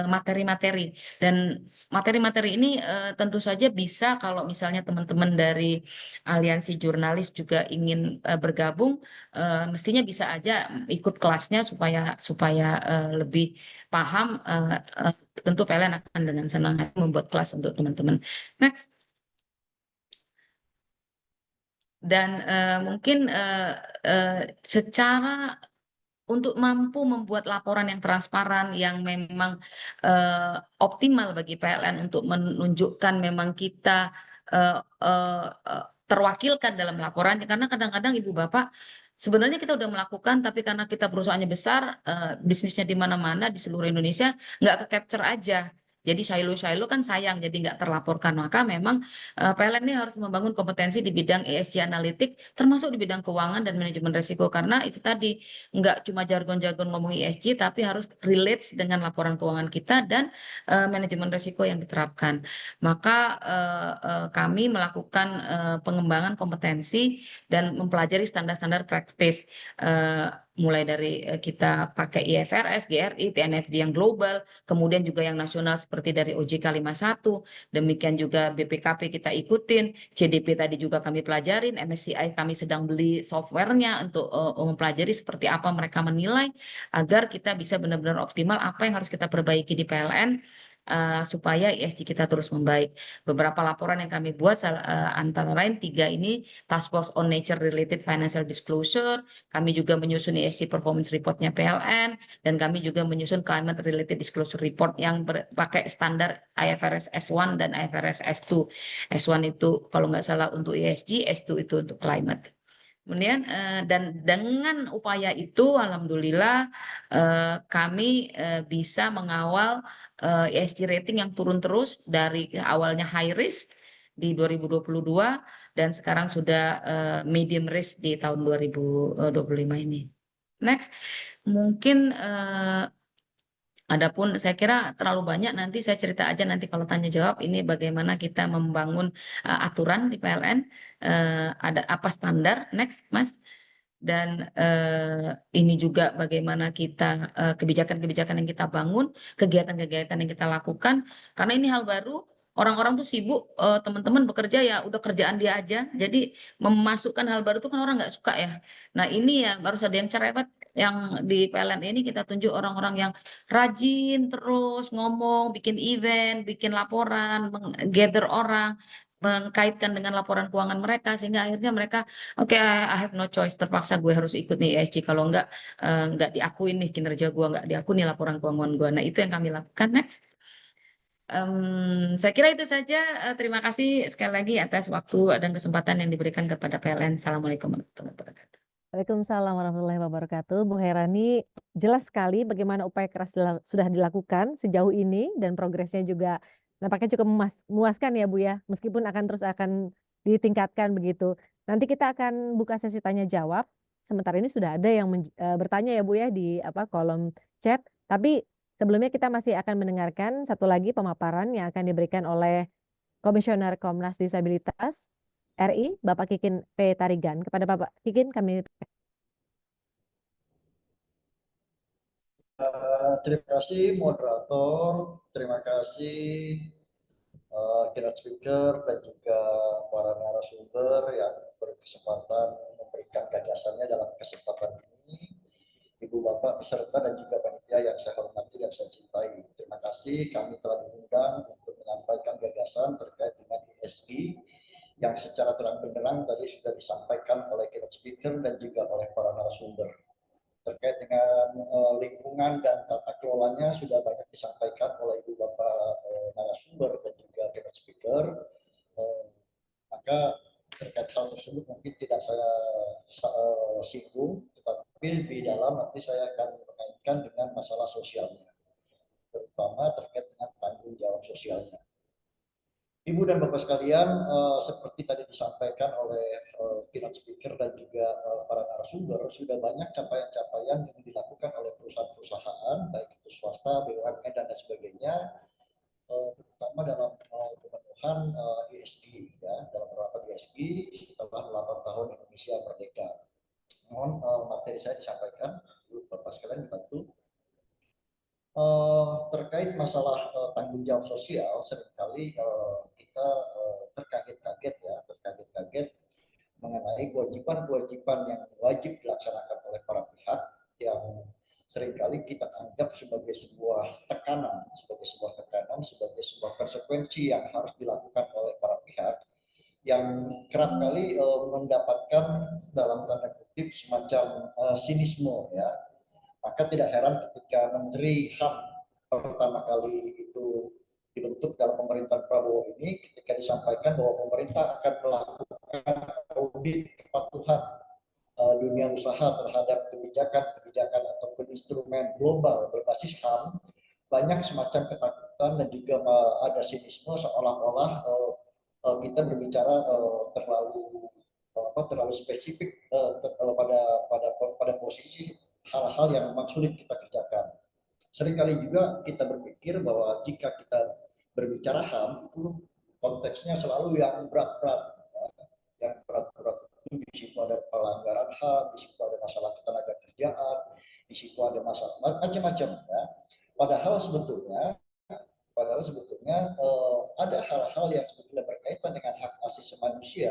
materi-materi, dan materi-materi ini tentu saja bisa, kalau misalnya teman-teman dari aliansi jurnalis juga ingin bergabung, mestinya bisa aja ikut kelasnya supaya lebih paham. Tentu PLN akan dengan senang membuat kelas untuk teman-teman. Next. Dan mungkin secara untuk mampu membuat laporan yang transparan, yang memang optimal bagi PLN untuk menunjukkan memang kita terwakilkan dalam laporannya. Karena kadang-kadang Ibu Bapak, sebenarnya kita udah melakukan, tapi karena kita perusahaannya besar, bisnisnya di mana-mana di seluruh Indonesia, nggak ke-capture aja. Jadi silo-silo kan sayang, jadi nggak terlaporkan. Maka memang PLN ini harus membangun kompetensi di bidang ESG analitik, termasuk di bidang keuangan dan manajemen risiko. Karena itu tadi, nggak cuma jargon-jargon ngomong ESG, tapi harus relate dengan laporan keuangan kita dan manajemen risiko yang diterapkan. Maka kami melakukan pengembangan kompetensi dan mempelajari standar-standar praktis, mulai dari kita pakai IFRS, GRI, TNFD yang global, kemudian juga yang nasional seperti dari OJK 51, demikian juga BPKP kita ikutin, CDP tadi juga kami pelajarin, MSCI kami sedang beli softwarenya untuk mempelajari seperti apa mereka menilai, agar kita bisa benar-benar optimal apa yang harus kita perbaiki di PLN, supaya ESG kita terus membaik. Beberapa laporan yang kami buat antara lain 3 ini, Task Force on Nature Related Financial Disclosure, kami juga menyusun ESG Performance Report-nya PLN, dan kami juga menyusun Climate Related Disclosure Report yang pakai standar IFRS S1 dan IFRS S2. S1 itu kalau nggak salah untuk ESG, S2 itu untuk climate. Kemudian dan dengan upaya itu, alhamdulillah kami bisa mengawal ESG rating yang turun terus dari awalnya high risk di 2022 dan sekarang sudah medium risk di tahun 2025 ini. Next, mungkin adapun saya kira terlalu banyak, nanti saya cerita aja nanti kalau tanya jawab ini bagaimana kita membangun aturan di PLN, ada apa standar, next Mas. Dan ini juga bagaimana kita kebijakan-kebijakan yang kita bangun, kegiatan-kegiatan yang kita lakukan, karena ini hal baru. Orang-orang tuh sibuk, teman-teman bekerja ya udah kerjaan dia aja. Jadi memasukkan hal baru tuh kan orang nggak suka ya. Nah ini ya baru ada yang cerewet yang di PLN ini kita tunjuk orang-orang yang rajin terus ngomong, bikin event, bikin laporan, gather orang, mengkaitkan dengan laporan keuangan mereka sehingga akhirnya mereka oke, I have no choice, terpaksa gue harus ikut nih ESG, kalau nggak diakuin nih kinerja gue, nggak diakui nih laporan keuangan gue. Nah itu yang kami lakukan. Next. Saya kira itu saja. Terima kasih sekali lagi atas waktu dan kesempatan yang diberikan kepada PLN. Assalamualaikum warahmatullahi wabarakatuh. Waalaikumsalam warahmatullahi wabarakatuh. Bu Herani, jelas sekali bagaimana upaya keras sudah dilakukan sejauh ini dan progresnya juga nampaknya cukup memuaskan ya Bu ya, meskipun akan ditingkatkan begitu. Nanti kita akan buka sesi tanya jawab. Sementara ini sudah ada yang bertanya ya Bu ya di kolom chat. Tapi sebelumnya kita masih akan mendengarkan satu lagi pemaparan yang akan diberikan oleh Komisioner Komnas Disabilitas RI, Bapak Kikin P. Tarigan. Kepada Bapak Kikin kami terima kasih moderator, terima kasih keynote speaker dan juga para narasumber yang berkesempatan memberikan gagasannya dalam kesempatan ini. Ibu Bapak beserta dan juga panitia yang saya hormati dan saya cintai. Terima kasih kami telah diundang untuk menyampaikan gagasan terkait dengan ESG yang secara terang benderang tadi sudah disampaikan oleh keynote speaker dan juga oleh para narasumber. Terkait dengan lingkungan dan tata kelolanya sudah banyak disampaikan oleh Ibu Bapak narasumber dan juga keynote speaker. Maka terkait hal tersebut mungkin tidak saya singgung, tetapi di dalam nanti saya akan mengaitkan dengan masalah sosialnya, terutama terkait dengan tanggung jawab sosialnya. Ibu dan Bapak sekalian, seperti tadi disampaikan oleh keynote speaker dan juga para narasumber, sudah banyak capaian-capaian yang dilakukan oleh perusahaan-perusahaan, baik itu swasta, BUMN, dan lain sebagainya, terutama dalam pemenuhan ESG, ya, dalam penerapan ESG setelah 8 tahun Indonesia merdeka. Mohon materi saya disampaikan, Ibu Bapak sekalian dibantu. Terkait masalah tanggung jawab sosial, seringkali kita terkaget-kaget mengenai kewajiban-kewajiban yang wajib dilaksanakan oleh para pihak yang seringkali kita anggap sebagai sebuah tekanan, sebagai sebuah konsekuensi yang harus dilakukan oleh para pihak yang kerap kali mendapatkan dalam tanda kutip semacam sinisme, ya. Maka tidak heran ketika Menteri HAM pertama kali itu dibentuk dalam pemerintahan Prabowo ini, ketika disampaikan bahwa pemerintah akan melakukan audit kepatuhan dunia usaha terhadap kebijakan ataupun instrumen global berbasis HAM, banyak semacam ketakutan dan juga ada sinisme seolah-olah kita berbicara terlalu spesifik pada posisi hal-hal yang memang sulit kita kerjakan. Seringkali juga kita berpikir bahwa jika kita berbicara HAM itu konteksnya selalu yang berat-berat, yang berat-berat itu di situ ada pelanggaran HAM, di situ ada masalah ketenaga kerjaan, di situ ada masalah macam-macam, ya. Padahal sebetulnya ada hal-hal yang sebetulnya berkaitan dengan hak asasi manusia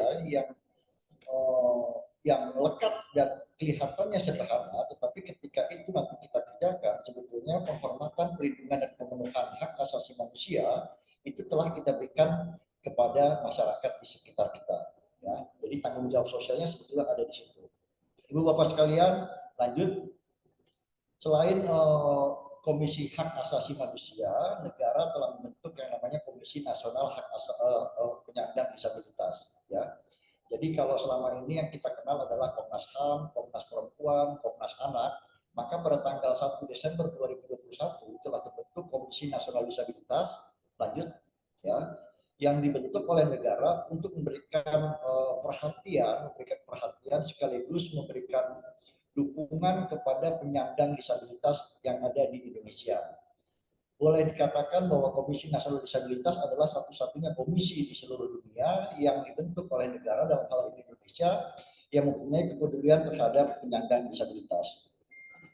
yang lekat dan kelihatannya sederhana, tetapi ketika itu nanti kita kerjakan, sebetulnya penghormatan, perlindungan, dan pemenuhan hak asasi manusia itu telah kita berikan kepada masyarakat di sekitar kita, ya. Jadi tanggung jawab sosialnya sebetulnya ada di situ. Ibu Bapak sekalian, lanjut. Selain Komisi Hak Asasi Manusia, negara telah membentuk yang namanya Komisi Nasional Penyandang Disabilitas, ya. Jadi kalau selama ini yang kita kenal adalah Komnas HAM, Komnas Perempuan, Komnas Anak, maka pada tanggal 1 Desember 2021 telah terbentuk Komisi Nasional Disabilitas, lanjut, ya, yang dibentuk oleh negara untuk memberikan perhatian sekaligus memberikan dukungan kepada penyandang disabilitas yang ada di Indonesia. Boleh dikatakan bahwa Komisi Nasional Disabilitas adalah satu-satunya komisi di seluruh dunia yang dibentuk oleh negara dalam hal ini Indonesia yang mempunyai kepedulian terhadap penyandang disabilitas.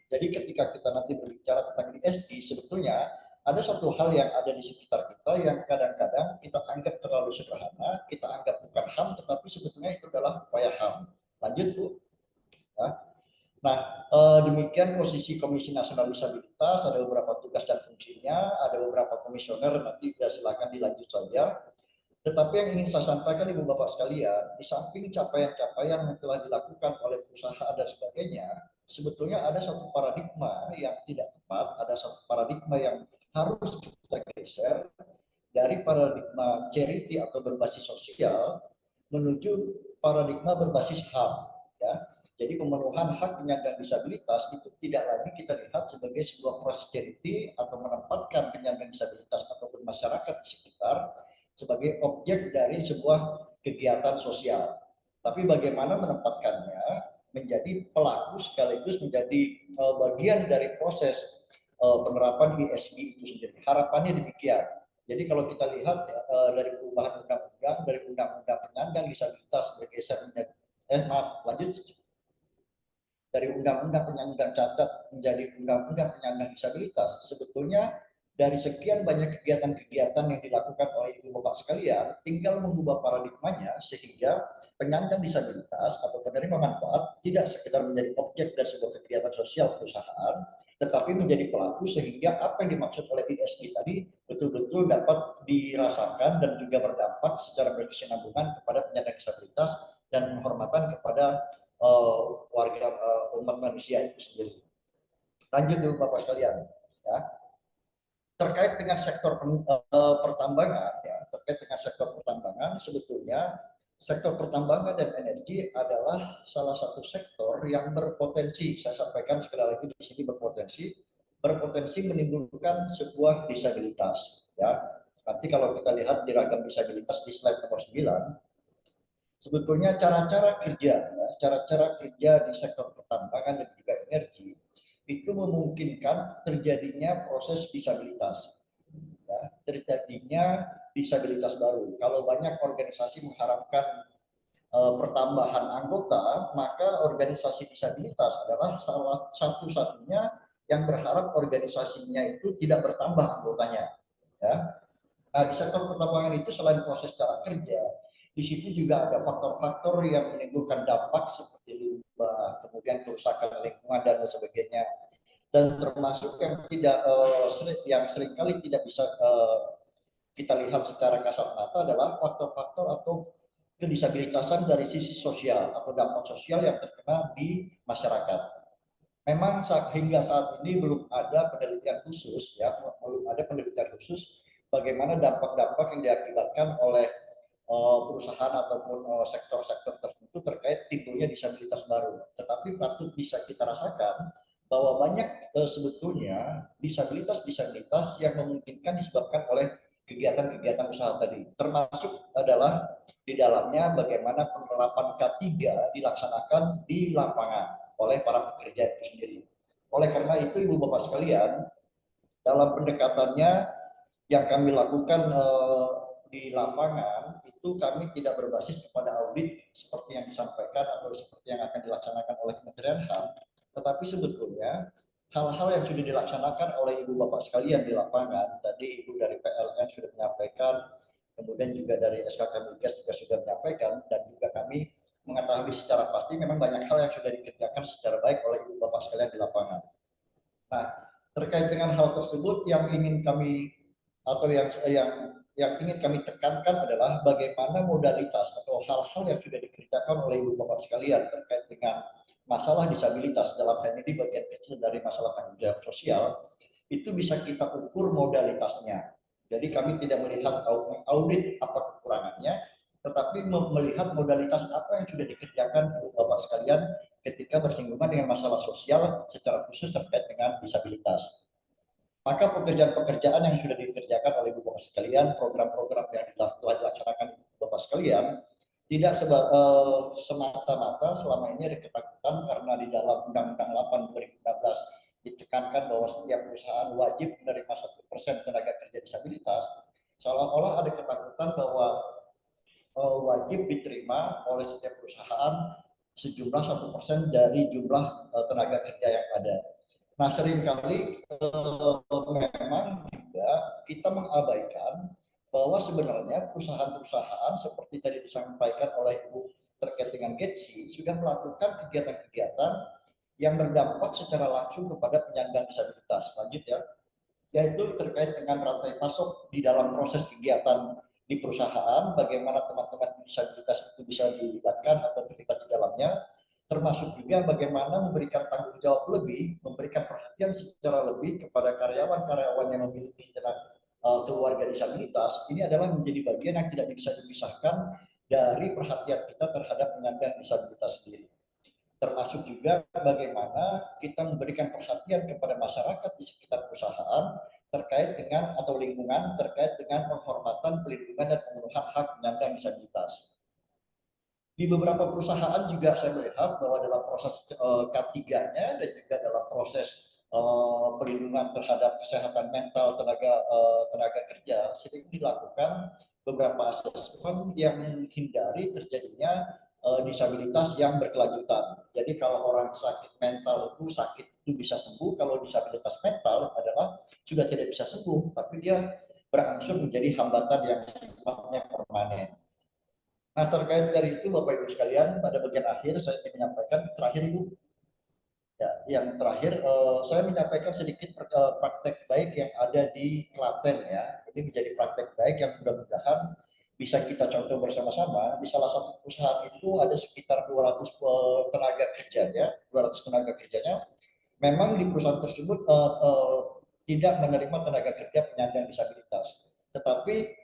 Jadi ketika kita nanti berbicara tentang ISD, sebetulnya ada satu hal yang ada di sekitar kita yang kadang-kadang kita anggap terlalu sederhana, kita anggap bukan HAM, tetapi sebetulnya itu adalah upaya HAM. Lanjut, Bu. Ya. Nah, demikian posisi Komisi Nasional Disabilitas, ada beberapa tugas dan fungsinya, ada beberapa komisioner, nanti silakan dilanjut saja. Tetapi yang ingin saya sampaikan Ibu Bapak sekalian, di samping capaian-capaian yang telah dilakukan oleh perusahaan dan sebagainya, sebetulnya ada satu paradigma yang tidak tepat, ada satu paradigma yang harus kita geser dari paradigma charity atau berbasis sosial menuju paradigma berbasis HAM. Ya. Jadi pemenuhan hak penyandang disabilitas itu tidak lagi kita lihat sebagai sebuah proses charity atau menempatkan penyandang disabilitas ataupun masyarakat di sekitar sebagai objek dari sebuah kegiatan sosial. Tapi bagaimana menempatkannya menjadi pelaku sekaligus menjadi bagian dari proses penerapan ISD itu sendiri. Harapannya demikian. Jadi kalau kita lihat dari perubahan undang-undang, dari undang-undang penyandang disabilitas bergeser menjadi dari undang-undang penyandang cacat menjadi undang-undang penyandang disabilitas, sebetulnya dari sekian banyak kegiatan-kegiatan yang dilakukan oleh Ibu Bapak sekalian, tinggal mengubah paradigmanya sehingga penyandang disabilitas atau penerima manfaat tidak sekedar menjadi objek dari sebuah kegiatan sosial perusahaan, tetapi menjadi pelaku sehingga apa yang dimaksud oleh ISD tadi betul-betul dapat dirasakan dan juga berdampak secara berkesinambungan kepada penyandang disabilitas dan penghormatan kepada warga umat manusia itu sendiri. Lanjut dulu Bapak sekalian, ya. Terkait dengan sektor pertambangan, ya, sebetulnya sektor pertambangan dan energi adalah salah satu sektor yang berpotensi, saya sampaikan sekali lagi di sini berpotensi menimbulkan sebuah disabilitas. Ya. Nanti kalau kita lihat di ragam disabilitas di slide nomor 9, sebetulnya cara-cara kerja di sektor pertambangan dan juga energi itu memungkinkan terjadinya proses disabilitas, ya, terjadinya disabilitas baru. Kalau banyak organisasi mengharapkan pertambahan anggota, maka organisasi disabilitas adalah salah satu-satunya yang berharap organisasinya itu tidak bertambah anggotanya. Ya. Nah, di sektor pertambangan itu selain proses cara kerja, di situ juga ada faktor-faktor yang menimbulkan dampak seperti limbah, kemudian kerusakan lingkungan dan sebagainya. Dan termasuk yang seringkali tidak bisa kita lihat secara kasat mata adalah faktor-faktor atau kedisabilitasan dari sisi sosial atau dampak sosial yang terkena di masyarakat. Memang hingga saat ini belum ada penelitian khusus, bagaimana dampak-dampak yang diakibatkan oleh perusahaan ataupun sektor-sektor tertentu terkait timbulnya disabilitas baru. Tetapi patut bisa kita rasakan bahwa banyak sebetulnya disabilitas yang memungkinkan disebabkan oleh kegiatan-kegiatan usaha tadi. Termasuk adalah di dalamnya bagaimana penerapan K3 dilaksanakan di lapangan oleh para pekerja itu sendiri. Oleh karena itu Ibu Bapak sekalian, dalam pendekatannya yang kami lakukan di lapangan itu kami tidak berbasis kepada audit seperti yang disampaikan atau seperti yang akan dilaksanakan oleh Kementerian HAM, tetapi sebetulnya hal-hal yang sudah dilaksanakan oleh Ibu Bapak sekalian di lapangan, tadi Ibu dari PLN sudah menyampaikan, kemudian juga dari SKK Migas juga sudah menyampaikan, dan juga kami mengetahui secara pasti memang banyak hal yang sudah dikerjakan secara baik oleh Ibu Bapak sekalian di lapangan. Nah, terkait dengan hal tersebut yang ingin kami atau yang ingin kami tekankan adalah bagaimana modalitas atau hal-hal yang sudah dikerjakan oleh Ibu Bapak sekalian terkait dengan masalah disabilitas dalam hal ini bagian kecil dari masalah tanggung jawab sosial itu bisa kita ukur modalitasnya. Jadi kami tidak melihat audit apa kekurangannya, tetapi melihat modalitas apa yang sudah dikerjakan Ibu Bapak sekalian ketika bersinggungan dengan masalah sosial secara khusus terkait dengan disabilitas. Maka pekerjaan-pekerjaan yang sudah dikerjakan oleh Bapak sekalian, program-program yang telah dilaksanakan Bapak sekalian, tidak semata-mata selama ini ada ketakutan karena di dalam Undang-Undang 8 2016 ditekankan bahwa setiap perusahaan wajib menerima 1% tenaga kerja disabilitas, seolah-olah ada ketakutan bahwa wajib diterima oleh setiap perusahaan sejumlah 1% dari jumlah tenaga kerja yang ada. Nah, seringkali memang juga kita mengabaikan bahwa sebenarnya perusahaan-perusahaan seperti tadi disampaikan oleh Ibu terkait dengan GETSI sudah melakukan kegiatan-kegiatan yang berdampak secara langsung kepada penyandang disabilitas. Lanjut ya, yaitu terkait dengan rantai pasok di dalam proses kegiatan di perusahaan, bagaimana teman-teman disabilitas itu bisa dilibatkan atau terlibat di dalamnya, termasuk juga bagaimana memberikan tanggung jawab lebih, memberikan perhatian secara lebih kepada karyawan-karyawan yang memiliki keluarga disabilitas. Ini adalah menjadi bagian yang tidak bisa dipisahkan dari perhatian kita terhadap penyandang disabilitas sendiri. Termasuk juga bagaimana kita memberikan perhatian kepada masyarakat di sekitar perusahaan terkait dengan atau lingkungan terkait dengan penghormatan, pelindungan dan pemenuhan hak penyandang disabilitas. Di beberapa perusahaan juga saya melihat bahwa dalam proses K3-nya dan juga dalam proses perlindungan terhadap kesehatan mental tenaga kerja sering dilakukan beberapa asesmen yang menghindari terjadinya disabilitas yang berkelanjutan. Jadi kalau orang sakit mental itu sakit itu bisa sembuh, kalau disabilitas mental adalah sudah tidak bisa sembuh, tapi dia berangsur menjadi hambatan yang sifatnya permanen. Nah, terkait dari itu Bapak Ibu sekalian, pada bagian akhir saya ingin menyampaikan terakhir Ibu. Ya, yang terakhir saya menyampaikan sedikit praktek baik yang ada di Klaten ya. Ini menjadi praktek baik yang mudah-mudahan bisa kita contoh bersama-sama. Di salah satu perusahaan itu ada sekitar 200 tenaga kerjanya, 200 tenaga kerjanya. Memang di perusahaan tersebut tidak menerima tenaga kerja penyandang disabilitas. Tetapi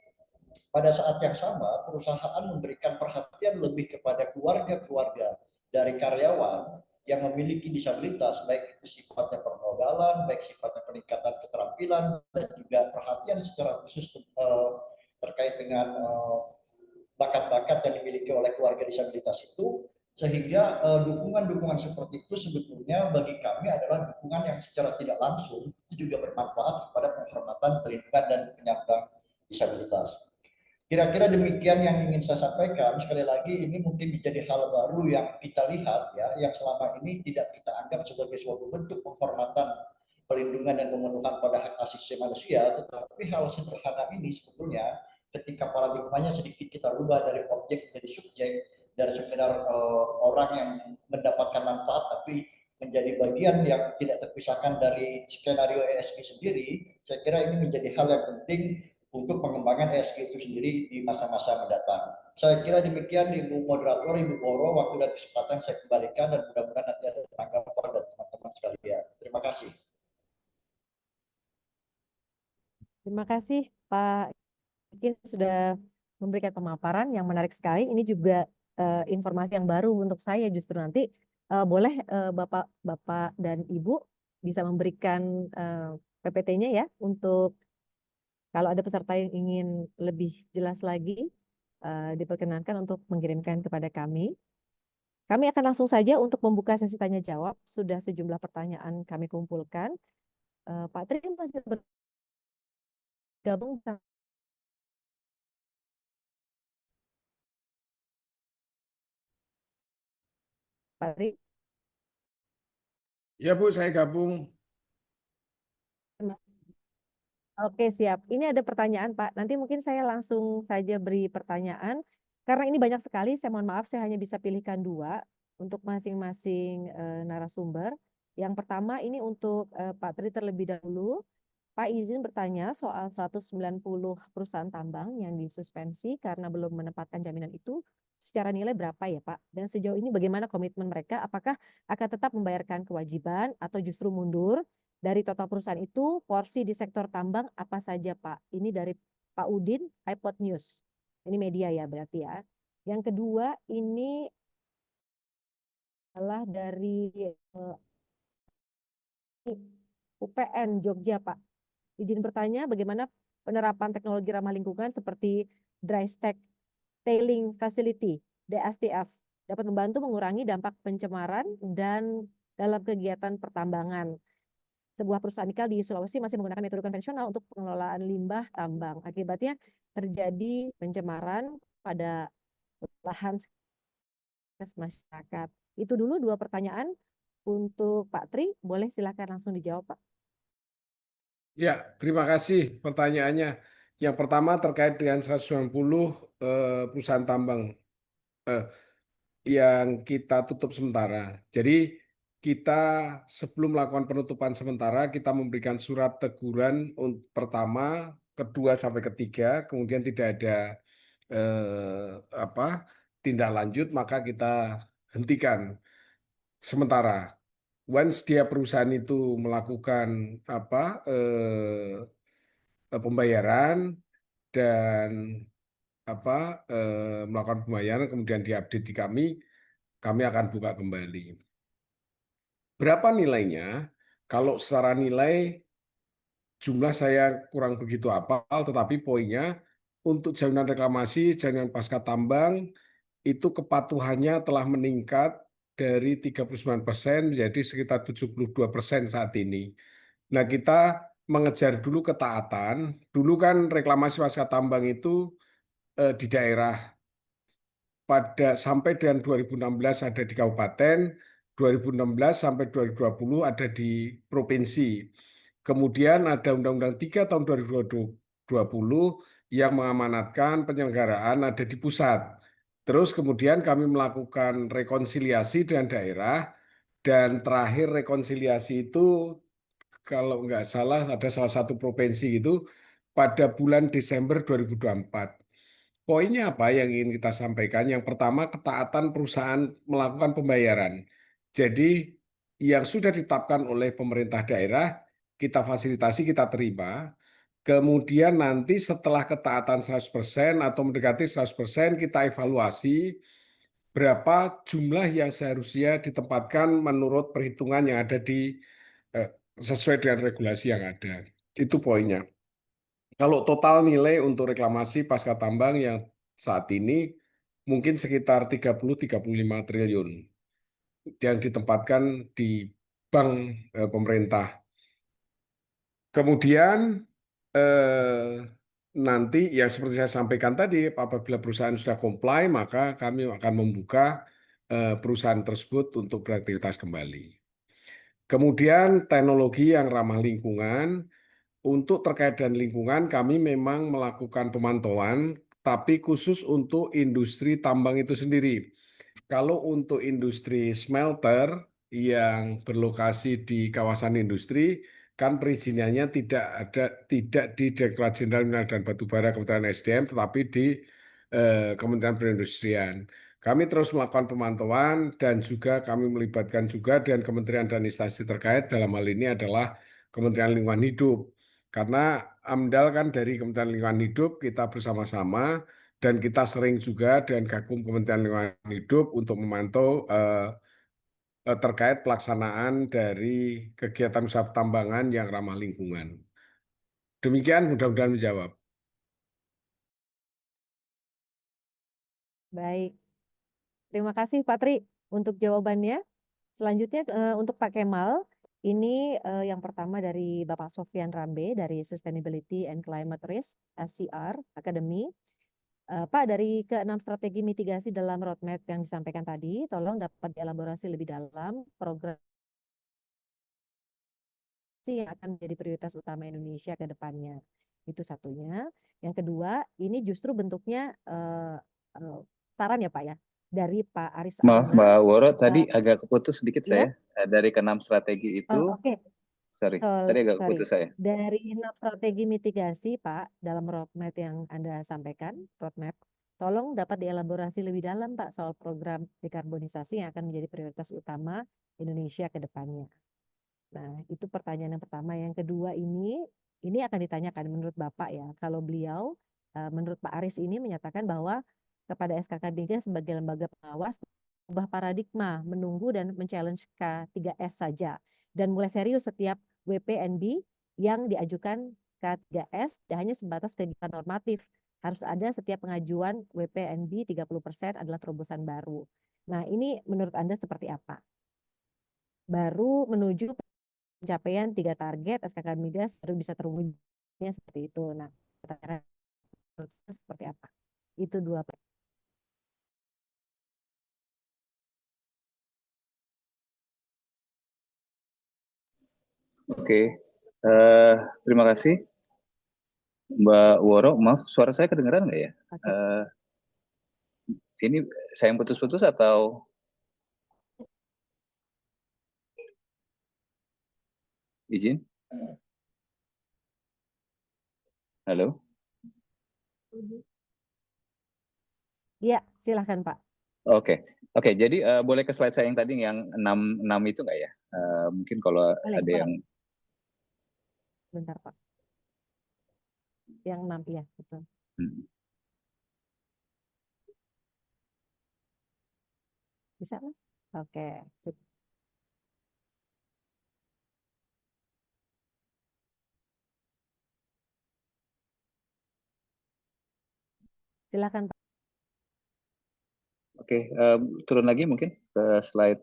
pada saat yang sama, perusahaan memberikan perhatian lebih kepada keluarga-keluarga dari karyawan yang memiliki disabilitas, baik itu sifatnya permodalan, baik sifatnya peningkatan keterampilan, dan juga perhatian secara khusus terkait dengan bakat-bakat yang dimiliki oleh keluarga disabilitas itu, sehingga dukungan-dukungan seperti itu sebetulnya bagi kami adalah dukungan yang secara tidak langsung itu juga bermanfaat kepada penghormatan, perlindungan, dan penyandang disabilitas. Kira-kira demikian yang ingin saya sampaikan. Sekali lagi ini mungkin menjadi hal baru yang kita lihat ya, yang selama ini tidak kita anggap sebagai suatu bentuk penghormatan, pelindungan dan pemenuhan pada hak asasi manusia, tetapi hal sederhana ini sebetulnya ketika paradigmanya sedikit kita rubah dari objek menjadi subjek, dari sekedar orang yang mendapatkan manfaat tapi menjadi bagian yang tidak terpisahkan dari skenario ESG sendiri, saya kira ini menjadi hal yang penting untuk pengembangan ESG itu sendiri di masa-masa mendatang. Saya kira demikian Ibu Moderator, Ibu Boro, waktu dan kesempatan saya kembalikan dan mudah-mudahan nanti ada tanggapan dari teman-teman sekalian. Terima kasih. Terima kasih Pak Ikin sudah memberikan pemaparan yang menarik sekali. Ini juga informasi yang baru untuk saya justru nanti boleh Bapak dan Ibu bisa memberikan PPT-nya ya untuk kalau ada peserta yang ingin lebih jelas lagi diperkenankan untuk mengirimkan kepada kami. Kami akan langsung saja untuk membuka sesi tanya jawab. Sudah sejumlah pertanyaan kami kumpulkan. Pak Tri masih bergabung. Pak Tri. Ya Bu, saya gabung. Oke, siap. Ini ada pertanyaan, Pak. Nanti mungkin saya langsung saja beri pertanyaan. Karena ini banyak sekali, saya mohon maaf, saya hanya bisa pilihkan 2 untuk masing-masing narasumber. Yang pertama ini untuk Pak Tri terlebih dahulu. Pak izin bertanya soal 190 perusahaan tambang yang disuspensi karena belum menempatkan jaminan itu. Secara nilai berapa ya Pak? Dan sejauh ini bagaimana komitmen mereka? Apakah akan tetap membayarkan kewajiban atau justru mundur? Dari total perusahaan itu, porsi di sektor tambang apa saja Pak? Ini dari Pak Udin, iPod News. Ini media ya berarti ya. Yang kedua ini adalah dari UPN Jogja Pak. izin bertanya bagaimana penerapan teknologi ramah lingkungan seperti dry stack tailing facility (DSTF) dapat membantu mengurangi dampak pencemaran dan dalam kegiatan pertambangan. Sebuah perusahaan nikel di Sulawesi masih menggunakan metode konvensional untuk pengelolaan limbah tambang. Akibatnya terjadi pencemaran pada lahan masyarakat. Itu dulu 2 pertanyaan untuk Pak Tri. Boleh silakan langsung dijawab, Pak. Ya, terima kasih pertanyaannya. Yang pertama terkait dengan 190 perusahaan tambang yang kita tutup sementara. Jadi kita sebelum melakukan penutupan sementara, kita memberikan surat teguran pertama, kedua sampai ketiga, kemudian tidak ada tindak lanjut, maka kita hentikan sementara. Once dia perusahaan itu melakukan pembayaran dan melakukan pembayaran kemudian diupdate di kami akan buka kembali. Berapa nilainya? Kalau secara nilai jumlah saya kurang begitu hafal, tetapi poinnya untuk jaminan reklamasi, jaminan pasca tambang itu kepatuhannya telah meningkat dari 39% menjadi sekitar 72% saat ini. Nah, kita mengejar dulu ketaatan. Dulu kan reklamasi pasca tambang itu di daerah sampai dengan 2016 ada di kabupaten, 2016 sampai 2020 ada di provinsi. Kemudian ada Undang-Undang 3 tahun 2020 yang mengamanatkan penyelenggaraan ada di pusat. Terus kemudian kami melakukan rekonsiliasi dengan daerah, dan terakhir rekonsiliasi itu kalau nggak salah ada salah satu provinsi itu pada bulan Desember 2024. Poinnya apa yang ingin kita sampaikan? Yang pertama, ketaatan perusahaan melakukan pembayaran. Jadi yang sudah ditetapkan oleh pemerintah daerah, kita fasilitasi, kita terima. Kemudian nanti setelah ketaatan 100% atau mendekati 100%, kita evaluasi berapa jumlah yang seharusnya ditempatkan menurut perhitungan yang ada sesuai dengan regulasi yang ada. Itu poinnya. Kalau total nilai untuk reklamasi pasca tambang yang saat ini mungkin sekitar 30-35 triliun yang ditempatkan di bank pemerintah. Kemudian nanti yang seperti saya sampaikan tadi, apabila perusahaan sudah comply, maka kami akan membuka perusahaan tersebut untuk beraktivitas kembali. Kemudian teknologi yang ramah lingkungan. Untuk terkait dengan lingkungan, kami memang melakukan pemantauan, tapi khusus untuk industri tambang itu sendiri. Kalau untuk industri smelter yang berlokasi di kawasan industri, kan perizinannya tidak di Direktorat Jenderal Mineral dan Batubara Kementerian SDM, tetapi di Kementerian Perindustrian. Kami terus melakukan pemantauan dan juga kami melibatkan juga dengan kementerian dan instansi terkait, dalam hal ini adalah Kementerian Lingkungan Hidup. Karena AMDAL kan dari Kementerian Lingkungan Hidup, kita bersama-sama dan kita sering juga dengan Gakum Kementerian Lingkungan Hidup untuk memantau terkait pelaksanaan dari kegiatan usaha pertambangan yang ramah lingkungan. Demikian, mudah-mudahan menjawab. Baik. Terima kasih Pak Tri untuk jawabannya. Selanjutnya untuk Pak Kemal, ini yang pertama dari Bapak Sofyan Rambe dari Sustainability and Climate Risk (SCR) Academy. Pak, dari ke-6 strategi mitigasi dalam roadmap yang disampaikan tadi, tolong dapat dielaborasi lebih dalam program yang akan menjadi prioritas utama Indonesia ke depannya. Itu satunya. Yang kedua, ini justru bentuknya saran ya Pak ya, dari Pak Aris Maaf Ahmad. Mbak Woro, tadi agak keputus sedikit Iya? saya. Dari ke-6 strategi itu, Oke. tadi agak keputus saya. Dari 6 strategi mitigasi Pak, dalam roadmap yang Anda sampaikan, roadmap, tolong dapat dielaborasi lebih dalam Pak soal program dekarbonisasi yang akan menjadi prioritas utama Indonesia ke depannya. Nah, itu pertanyaan yang pertama. Yang kedua ini akan ditanyakan menurut Bapak ya, kalau beliau, menurut Pak Aris ini menyatakan bahwa kepada SKKB sebagai lembaga pengawas, ubah paradigma, menunggu dan men-challenge K3S saja, dan mulai serius setiap WPNB yang diajukan K3S tidak hanya sebatas kegiatan normatif, harus ada setiap pengajuan WPNB 30% adalah terobosan baru. Nah, ini menurut Anda seperti apa? Baru menuju pencapaian 3 target SKK Migas baru bisa terwujudnya seperti itu. Nah, pertanyaan seperti apa? Itu 2. Oke, terima kasih Mbak Woro. Maaf, suara saya kedengeran nggak ya? Oke. Ini saya yang putus-putus atau izin? Halo? Iya, silahkan Pak. Oke. Jadi boleh ke slide saya yang tadi yang 6 itu nggak ya? Mungkin kalau Boleh, ada yang bentar Pak. Yang 6, iya betul. Bisa Mas? Oke, sip. Silakan Pak. Oke, turun lagi mungkin ke slide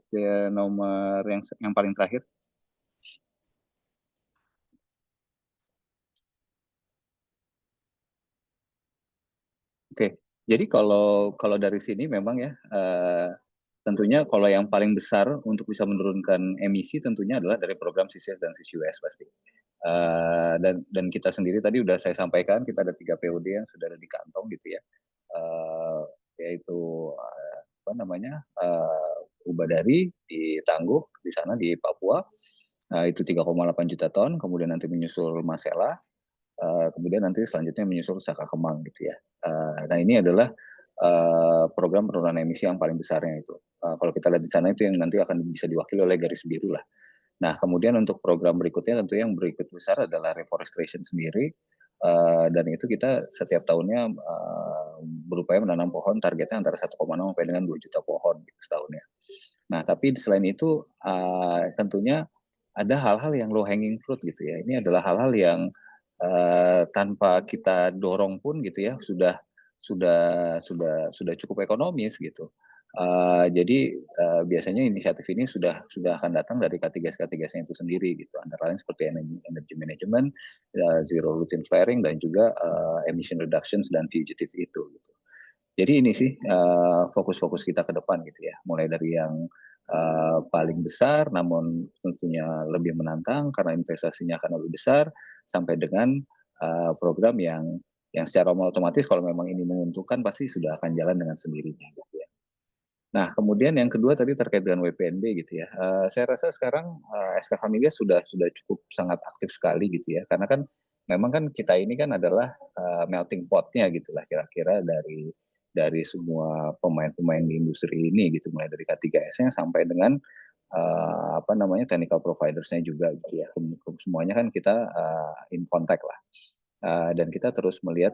nomor yang paling terakhir. Oke, jadi kalau dari sini memang ya tentunya kalau yang paling besar untuk bisa menurunkan emisi tentunya adalah dari program CCS dan CCUS pasti. Dan kita sendiri tadi udah saya sampaikan kita ada 3 POD yang sudah ada di kantong gitu ya, yaitu Ubadari di Tangguh di sana di Papua, itu 3,8 juta ton, kemudian nanti menyusul Masela, kemudian nanti selanjutnya menyusul Saka Kemang gitu ya. Nah ini adalah program penurunan emisi yang paling besarnya itu. Kalau kita lihat di sana itu yang nanti akan bisa diwakili oleh garis biru lah. Nah kemudian untuk program berikutnya tentu yang berikut besar adalah reforestation sendiri, dan itu kita setiap tahunnya berupaya menanam pohon targetnya antara 1,6 sampai dengan 2 juta pohon gitu setahunnya. Nah tapi selain itu tentunya ada hal-hal yang low hanging fruit gitu ya. Ini adalah hal-hal yang tanpa kita dorong pun gitu ya sudah cukup ekonomis gitu. Jadi biasanya inisiatif ini sudah akan datang dari K3S-nya itu sendiri gitu. Antara lain seperti energy management, zero routine flaring dan juga emission reductions dan fugitive itu. Gitu. Jadi ini sih fokus-fokus kita ke depan gitu ya. Mulai dari yang paling besar namun tentunya lebih menantang karena investasinya akan lebih besar sampai dengan program yang secara otomatis kalau memang ini menguntungkan pasti sudah akan jalan dengan sendirinya gitu ya. Nah, kemudian yang kedua tadi terkait dengan WPNB gitu ya. Saya rasa sekarang SKK Migas sudah cukup sangat aktif sekali gitu ya. Karena kan memang kan kita ini kan adalah melting pot-nya gitu lah kira-kira dari semua pemain-pemain di industri ini gitu, mulai dari K3S-nya sampai dengan technical providers-nya juga gitu ya. Semuanya kan kita in contact lah. Dan kita terus melihat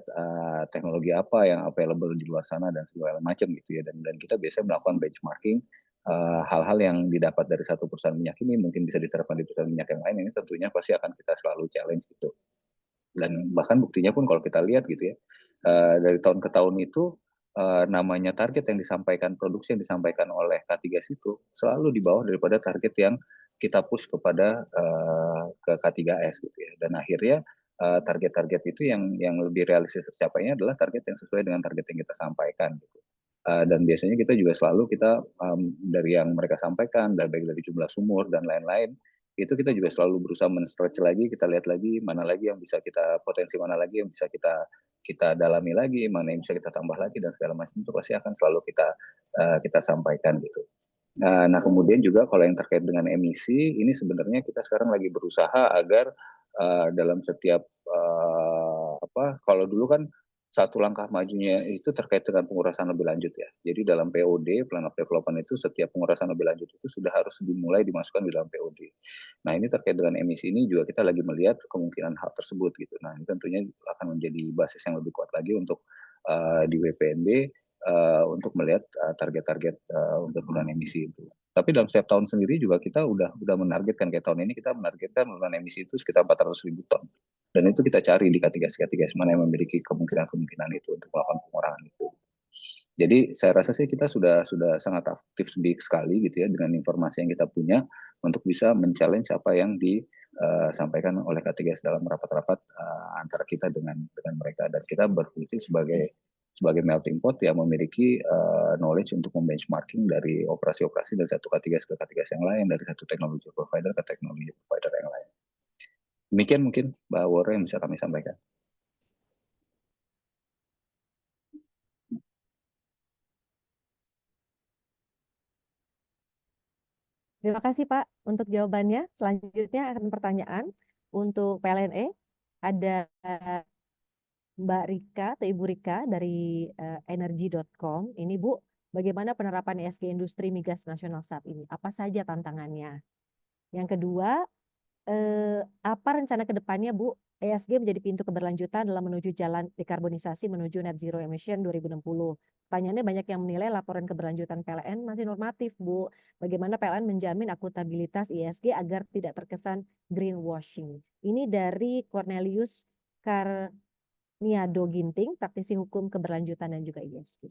teknologi apa yang available di luar sana dan segala macam gitu ya, dan kita biasa melakukan benchmarking hal-hal yang didapat dari satu perusahaan minyak ini mungkin bisa diterapkan di perusahaan minyak yang lain, ini tentunya pasti akan kita selalu challenge gitu. Dan bahkan buktinya pun kalau kita lihat gitu ya, dari tahun ke tahun itu namanya target yang disampaikan, produksi yang disampaikan oleh K3S itu selalu di bawah daripada target yang kita push kepada ke K3S gitu ya. Dan akhirnya target-target itu yang lebih realistis tercapainya adalah target yang sesuai dengan target yang kita sampaikan gitu. Dan biasanya kita juga selalu dari yang mereka sampaikan, baik dari jumlah sumur dan lain-lain, itu kita juga selalu berusaha men-stretch lagi, kita lihat lagi mana lagi yang bisa kita potensi, mana lagi yang bisa kita dalami lagi, mana yang bisa kita tambah lagi dan segala macam itu pasti akan selalu kita sampaikan gitu. Nah kemudian juga kalau yang terkait dengan emisi ini sebenarnya kita sekarang lagi berusaha agar dalam setiap kalau dulu kan satu langkah majunya itu terkait dengan pengurasan lebih lanjut ya. Jadi dalam POD, Plan of Development itu setiap pengurasan lebih lanjut itu sudah harus dimulai dimasukkan di dalam POD. Nah ini terkait dengan emisi ini juga kita lagi melihat kemungkinan hal tersebut gitu. Nah ini tentunya akan menjadi basis yang lebih kuat lagi untuk di WPNB untuk melihat target-target untuk penurunan emisi itu. Tapi dalam setiap tahun sendiri juga kita udah menargetkan, kayak tahun ini kita menargetkan penurunan emisi itu sekitar 400.000 ton. Dan itu kita cari di K3S mana yang memiliki kemungkinan itu untuk melakukan pengurangan itu. Jadi saya rasa sih kita sudah sangat aktif sekali gitu ya dengan informasi yang kita punya untuk bisa men-challenge apa yang disampaikan oleh K3S dalam rapat-rapat antara kita dengan mereka, dan kita berfungsi sebagai melting pot yang memiliki knowledge untuk membenchmarking dari operasi-operasi dari satu K3S ke K3S yang lain, dari satu teknologi provider ke teknologi provider yang lain. Demikian mungkin Mbak Woro yang bisa kami sampaikan. Terima kasih Pak untuk jawabannya. Selanjutnya akan pertanyaan untuk PLNE. Ada Mbak Rika atau Ibu Rika dari energy.com. Ini Bu, bagaimana penerapan ESG industri migas nasional saat ini? Apa saja tantangannya? Yang kedua, apa rencana ke depannya Bu? ESG menjadi pintu keberlanjutan dalam menuju jalan dekarbonisasi menuju net zero emission 2060. Pertanyaannya banyak yang menilai laporan keberlanjutan PLN masih normatif Bu. Bagaimana PLN menjamin akuntabilitas ESG agar tidak terkesan greenwashing? Ini dari Cornelius Karniado Ginting, praktisi hukum keberlanjutan dan juga ESG.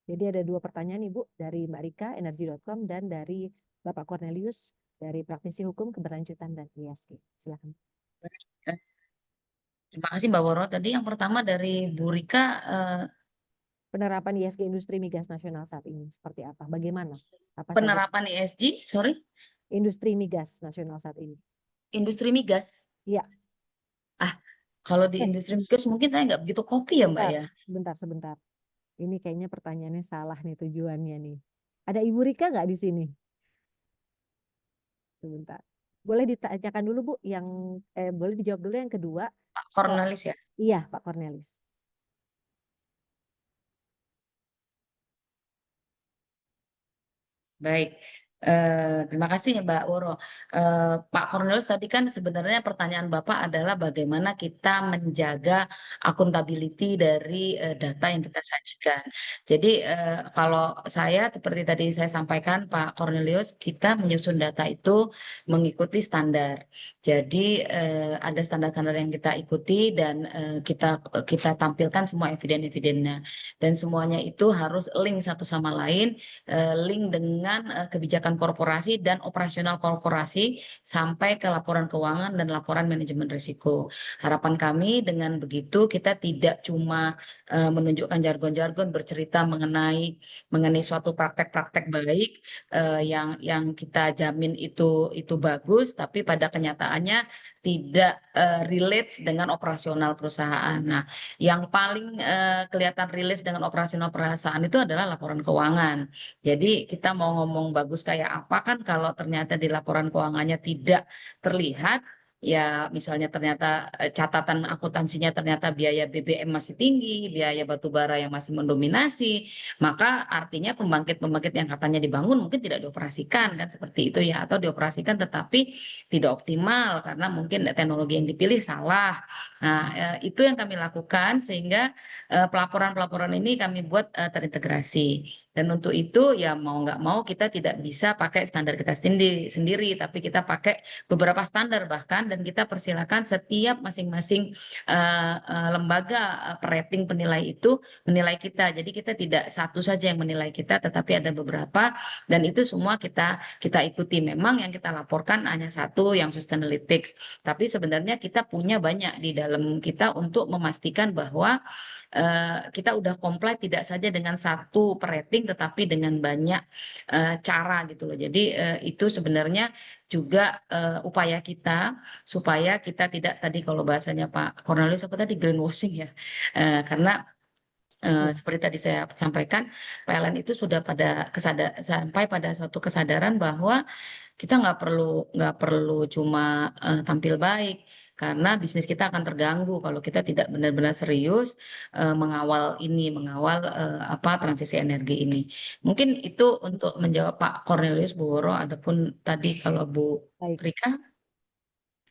Jadi ada dua pertanyaan Ibu dari Mbak Rika, energy.com, dan dari Bapak Cornelius dari praktisi hukum keberlanjutan dan ESG. Silakan. Terima kasih Mbak Woro. Tadi yang pertama dari Bu Rika, penerapan ESG industri migas nasional saat ini seperti apa? Bagaimana? Apa penerapan ESG, sorry? Industri migas nasional saat ini. Industri migas? Iya. Kalau di industri migas mungkin saya nggak begitu kopi ya Mbak ya. Sebentar. Ini kayaknya pertanyaannya salah nih tujuannya nih. Ada Ibu Rika nggak di sini? Sebentar. Boleh ditanyakan dulu Bu, boleh dijawab dulu yang kedua. Pak Cornelis ya? Iya, Pak Cornelis. Baik, terima kasih ya Mbak Woro. Pak Cornelius tadi kan sebenarnya pertanyaan Bapak adalah bagaimana kita menjaga akuntability dari data yang kita sajikan. Jadi kalau saya seperti tadi saya sampaikan Pak Cornelius, kita menyusun data itu mengikuti standar. Jadi ada standar-standar yang kita ikuti dan kita tampilkan semua eviden-evidennya, dan semuanya itu harus link satu sama lain, link dengan kebijakan korporasi dan operasional korporasi sampai ke laporan keuangan dan laporan manajemen risiko. Harapan kami dengan begitu kita tidak cuma menunjukkan jargon-jargon bercerita mengenai suatu praktek-praktek baik yang kita jamin itu bagus, tapi pada kenyataannya tidak relate dengan operasional perusahaan. Nah, yang paling kelihatan relate dengan operasional perusahaan itu adalah laporan keuangan. Jadi kita mau ngomong bagus kayak apa kan kalau ternyata di laporan keuangannya tidak terlihat, ya misalnya ternyata catatan akuntansinya ternyata biaya BBM masih tinggi, biaya batu bara yang masih mendominasi, maka artinya pembangkit-pembangkit yang katanya dibangun mungkin tidak dioperasikan kan, seperti itu ya, atau dioperasikan tetapi tidak optimal karena mungkin teknologi yang dipilih salah. Nah, itu yang kami lakukan sehingga pelaporan-pelaporan ini kami buat terintegrasi. Dan untuk itu ya mau nggak mau kita tidak bisa pakai standar kita sendiri, tapi kita pakai beberapa standar bahkan, dan kita persilakan setiap masing-masing lembaga rating penilai itu menilai kita. Jadi kita tidak satu saja yang menilai kita, tetapi ada beberapa, dan itu semua kita ikuti. Memang yang kita laporkan hanya satu, yang Sustainalytics, tapi sebenarnya kita punya banyak di dalam kita untuk memastikan bahwa kita udah comply tidak saja dengan satu rating tetapi dengan banyak cara gitu loh. Jadi itu sebenarnya juga upaya kita supaya kita tidak, tadi kalau bahasanya Pak Cornelius apa tadi, greenwashing ya, karena seperti tadi saya sampaikan, PLN itu sudah sampai pada suatu kesadaran bahwa kita nggak perlu cuma tampil baik, karena bisnis kita akan terganggu kalau kita tidak benar-benar serius mengawal transisi energi ini. Mungkin itu untuk menjawab Pak Cornelius, Bu Woro. Adapun tadi kalau Bu Rika,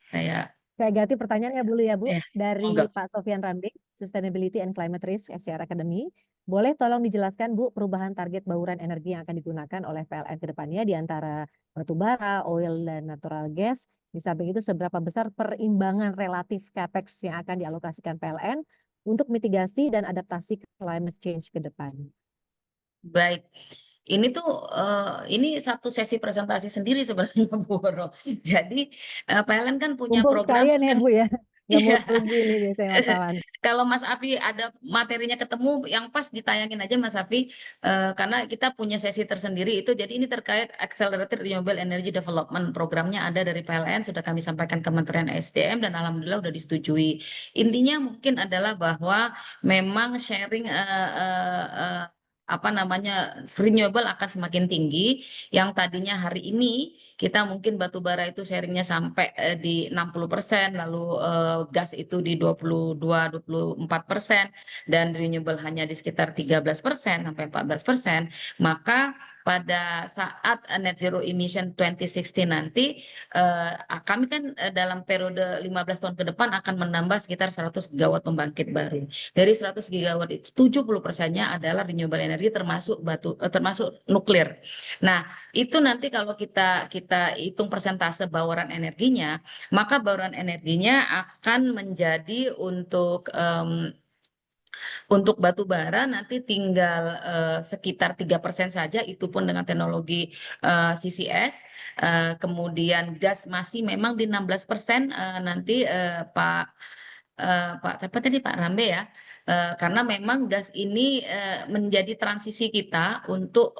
saya ganti pertanyaannya dulu ya Bu, dari enggak. Pak Sofyan Rambing, Sustainability and Climate Risk SCR Academy. Boleh tolong dijelaskan Bu perubahan target bauran energi yang akan digunakan oleh PLN ke depannya di antara batu bara, oil, dan natural gas Di samping itu seberapa besar perimbangan relatif capex yang akan dialokasikan PLN untuk mitigasi dan adaptasi climate change ke depan. Baik, ini tuh ini satu sesi presentasi sendiri sebenarnya Bu Woro. Jadi PLN kan punya Mumpung program sekalian ya kan. Bu ya, nggak mau Iya. rugi ini biasanya wartawan. Kalau Mas Afi ada materinya ketemu yang pas ditayangin aja Mas Afi, karena kita punya sesi tersendiri itu. Jadi ini terkait Accelerated Renewable Energy Development, programnya ada dari PLN, sudah kami sampaikan Kementerian SDM dan alhamdulillah sudah disetujui. Intinya mungkin adalah bahwa memang sharing apa namanya renewable akan semakin tinggi. Yang tadinya hari ini kita mungkin batu bara itu sharingnya sampai di 60%, lalu gas itu di 22-24%, dan renewable hanya di sekitar 13% sampai 14%, maka pada saat net zero emission 2060 nanti kami kan dalam periode 15 tahun ke depan akan menambah sekitar 100 gigawatt pembangkit baru. Dari 100 gigawatt itu 70%-nya adalah renewable energy termasuk termasuk nuklir. Nah, itu nanti kalau kita hitung persentase bauran energinya, maka bauran energinya akan menjadi untuk batu bara nanti tinggal sekitar 3% saja, itu pun dengan teknologi CCS. Kemudian gas masih memang di 16%, nanti Pak apa tadi Pak Rambe ya. Karena memang gas ini menjadi transisi kita untuk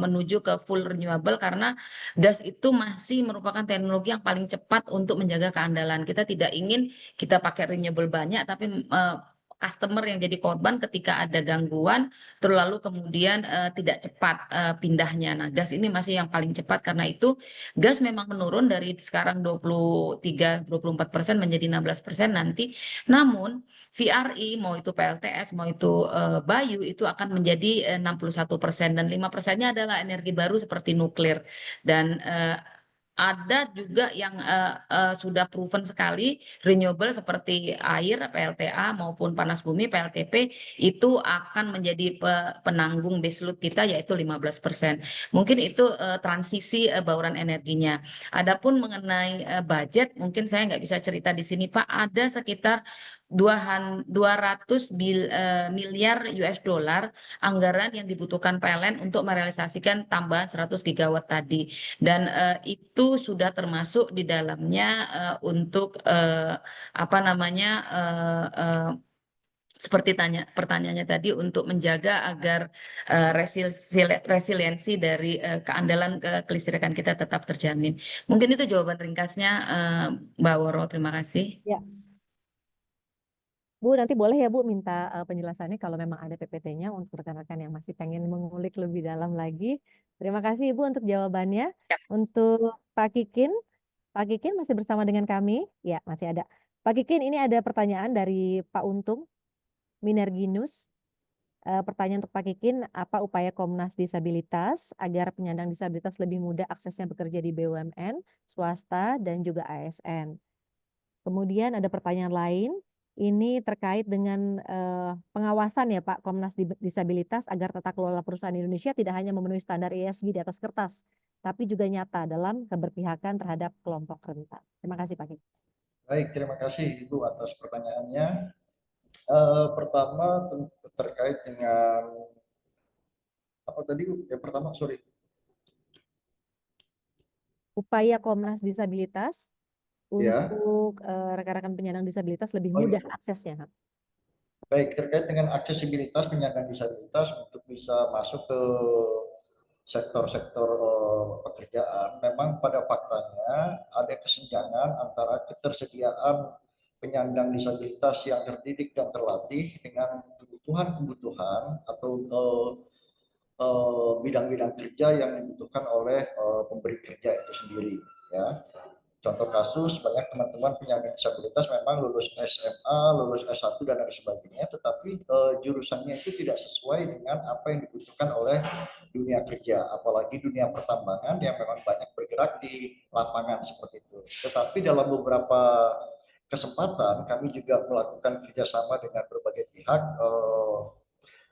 menuju ke full renewable, karena gas itu masih merupakan teknologi yang paling cepat untuk menjaga keandalan. Kita tidak ingin kita pakai renewable banyak tapi customer yang jadi korban ketika ada gangguan, terlalu kemudian tidak cepat pindahnya. Nah, gas ini masih yang paling cepat, karena itu gas memang menurun dari sekarang 23-24% menjadi 16% nanti. Namun VRI, mau itu PLTS, mau itu Bayu, itu akan menjadi 61%, dan 5%-nya adalah energi baru seperti nuklir. Dan ada juga yang sudah proven sekali renewable seperti air PLTA maupun panas bumi PLTP itu akan menjadi penanggung baseload kita, yaitu 15%. Mungkin itu transisi bauran energinya. Adapun mengenai budget, mungkin saya nggak bisa cerita di sini Pak. Ada sekitar 200 miliar US dollar anggaran yang dibutuhkan PLN untuk merealisasikan tambahan 100 gigawatt tadi. Dan itu sudah termasuk di dalamnya untuk apa namanya seperti pertanyaannya tadi, untuk menjaga agar resiliensi dari keandalan kelistrikan kita tetap terjamin. Mungkin itu jawaban ringkasnya Mbak Woro, terima kasih. Ya. Bu, nanti boleh ya Bu minta penjelasannya kalau memang ada PPT-nya untuk rekan-rekan yang masih pengen mengulik lebih dalam lagi. Terima kasih Ibu untuk jawabannya. Ya. Untuk Pak Kikin masih bersama dengan kami? Ya, masih ada. Pak Kikin, ini ada pertanyaan dari Pak Untung, Minerginus. Pertanyaan untuk Pak Kikin, apa upaya Komnas Disabilitas agar penyandang disabilitas lebih mudah aksesnya bekerja di BUMN, swasta, dan juga ASN? Kemudian ada pertanyaan lain, ini terkait dengan pengawasan ya Pak Komnas Disabilitas agar tata kelola perusahaan Indonesia tidak hanya memenuhi standar ESG di atas kertas, tapi juga nyata dalam keberpihakan terhadap kelompok rentan. Terima kasih Pak Kikin. Baik, terima kasih Ibu atas pertanyaannya. Pertama terkait dengan apa tadi? Yang pertama, sorry. Upaya Komnas Disabilitas Ya. untuk rekan-rekan penyandang disabilitas lebih mudah aksesnya. Baik, terkait dengan aksesibilitas penyandang disabilitas untuk bisa masuk ke sektor-sektor pekerjaan, memang pada faktanya ada kesenjangan antara ketersediaan penyandang disabilitas yang terdidik dan terlatih dengan kebutuhan-kebutuhan atau bidang-bidang kerja yang dibutuhkan oleh pemberi kerja itu sendiri. Ya. Contoh kasus, banyak teman-teman penyandang disabilitas memang lulus SMA, lulus S1 dan lain sebagainya, tetapi jurusannya itu tidak sesuai dengan apa yang dibutuhkan oleh dunia kerja, apalagi dunia pertambangan yang memang banyak bergerak di lapangan seperti itu. Tetapi dalam beberapa kesempatan kami juga melakukan kerjasama dengan berbagai pihak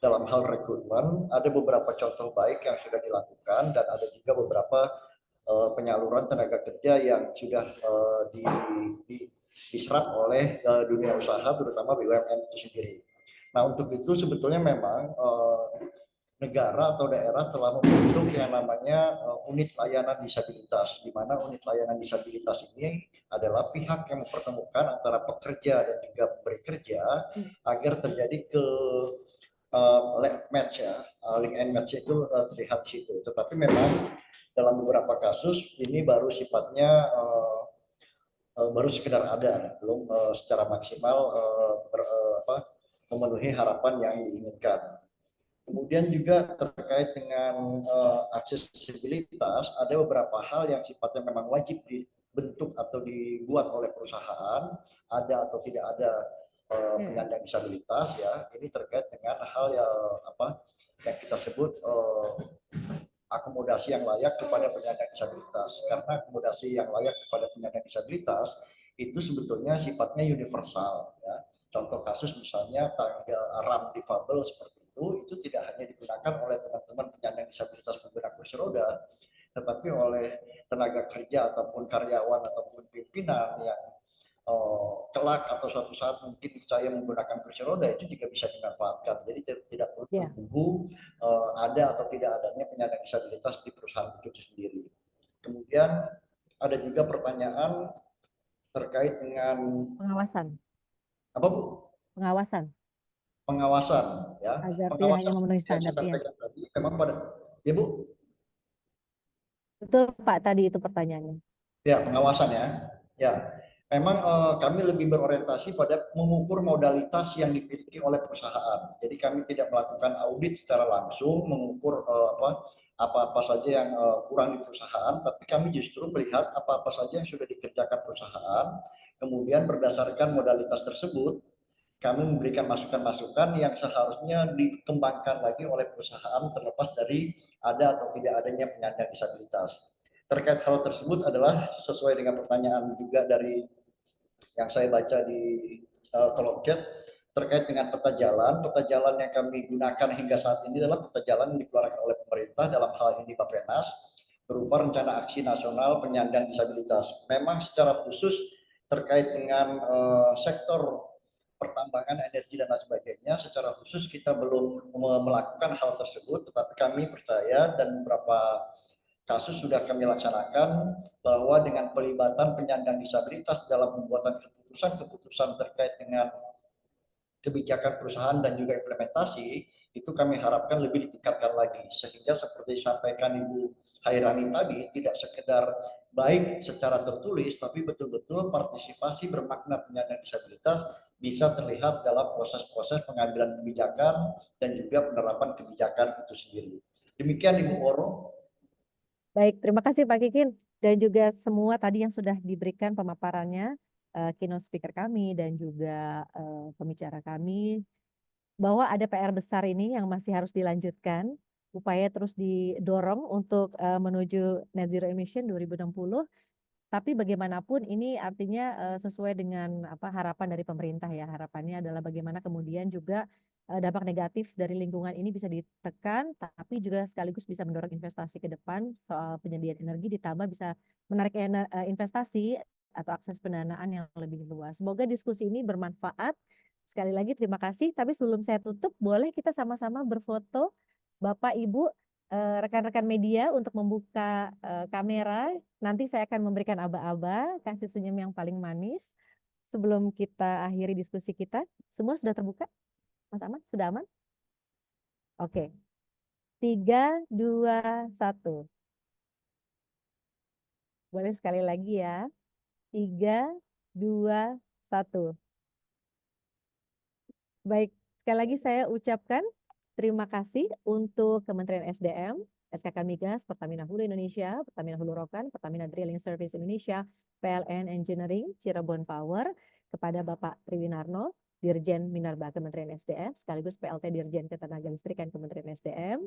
dalam hal rekrutmen. Ada beberapa contoh baik yang sudah dilakukan dan ada juga beberapa penyaluran tenaga kerja yang sudah diserap oleh dunia usaha, terutama BUMN itu sendiri. Nah, untuk itu sebetulnya memang negara atau daerah telah membentuk yang namanya unit layanan disabilitas, di mana unit layanan disabilitas ini adalah pihak yang mempertemukan antara pekerja dan juga pemberi kerja agar terjadi match ya, link and match itu terlihat di situ. Tetapi memang dalam beberapa kasus ini baru sifatnya baru sekedar ada, belum secara maksimal memenuhi harapan yang diinginkan. Kemudian juga terkait dengan aksesibilitas, ada beberapa hal yang sifatnya memang wajib dibentuk atau dibuat oleh perusahaan, ada atau tidak ada penyandang disabilitas ya. Ini terkait dengan hal yang kita sebut akomodasi yang layak kepada penyandang disabilitas. Karena akomodasi yang layak kepada penyandang disabilitas itu sebetulnya sifatnya universal ya. Contoh kasus misalnya tangga RAM difabel seperti itu tidak hanya digunakan oleh teman-teman penyandang disabilitas pengguna kursi roda, tetapi oleh tenaga kerja ataupun karyawan ataupun pimpinan yang kelak atau suatu saat mungkin saya menggunakan kursi roda itu juga bisa dimanfaatkan. Jadi tidak perlu menunggu ada atau tidak adanya penyandang disabilitas di perusahaan itu sendiri. Kemudian ada juga pertanyaan terkait dengan pengawasan. Apa Bu? Pengawasan. Pengawasan ya. Agar pengawasan tidak hanya memenuhi standar ya. Tadi memang pada ya Bu. Betul Pak, tadi itu pertanyaannya. Ya, pengawasan ya. Ya, memang kami lebih berorientasi pada mengukur modalitas yang dimiliki oleh perusahaan. Jadi kami tidak melakukan audit secara langsung, mengukur apa-apa saja yang kurang di perusahaan, tapi kami justru melihat apa-apa saja yang sudah dikerjakan perusahaan. Kemudian berdasarkan modalitas tersebut, kami memberikan masukan-masukan yang seharusnya dikembangkan lagi oleh perusahaan terlepas dari ada atau tidak adanya penyandang disabilitas. Terkait hal tersebut adalah sesuai dengan pertanyaan juga dari yang saya baca di kolom chat terkait dengan peta jalan yang kami gunakan hingga saat ini adalah peta jalan yang dikeluarkan oleh pemerintah, dalam hal ini Bappenas, berupa rencana aksi nasional penyandang disabilitas. Memang secara khusus terkait dengan sektor pertambangan, energi dan lain sebagainya, secara khusus kita belum melakukan hal tersebut, tetapi kami percaya dan beberapa kasus sudah kami laksanakan bahwa dengan pelibatan penyandang disabilitas dalam pembuatan keputusan-keputusan terkait dengan kebijakan perusahaan dan juga implementasi, itu kami harapkan lebih ditingkatkan lagi, sehingga seperti disampaikan Ibu Hairani tadi, tidak sekedar baik secara tertulis, tapi betul-betul partisipasi bermakna penyandang disabilitas bisa terlihat dalam proses-proses pengambilan kebijakan dan juga penerapan kebijakan itu sendiri. Demikian Ibu Oro. Baik, terima kasih Pak Kikin dan juga semua tadi yang sudah diberikan pemaparannya, keynote speaker kami dan juga pembicara kami, bahwa ada PR besar ini yang masih harus dilanjutkan, upaya terus didorong untuk menuju net zero emission 2060. Tapi bagaimanapun ini artinya sesuai dengan harapan dari pemerintah ya. Harapannya adalah bagaimana kemudian juga dampak negatif dari lingkungan ini bisa ditekan, tapi juga sekaligus bisa mendorong investasi ke depan soal penyediaan energi, ditambah bisa menarik investasi atau akses pendanaan yang lebih luas. Semoga diskusi ini bermanfaat. Sekali lagi terima kasih. Tapi sebelum saya tutup, boleh kita sama-sama berfoto Bapak Ibu rekan-rekan media untuk membuka kamera. Nanti saya akan memberikan aba-aba, kasih senyum yang paling manis. Sebelum kita akhiri diskusi kita, semua sudah terbuka? Mas Ahmad, sudah aman? Oke. 3, 2, 1. Boleh sekali lagi ya. 3, 2, 1. Baik, sekali lagi saya ucapkan terima kasih untuk Kementerian SDM, SKK Migas, Pertamina Hulu Indonesia, Pertamina Hulu Rokan, Pertamina Drilling Service Indonesia, PLN Engineering, Cirebon Power, kepada Bapak Triwinarno, Dirjen Minerba Kementerian SDM, sekaligus PLT Dirjen Ketenagalistrikan Kementerian SDM,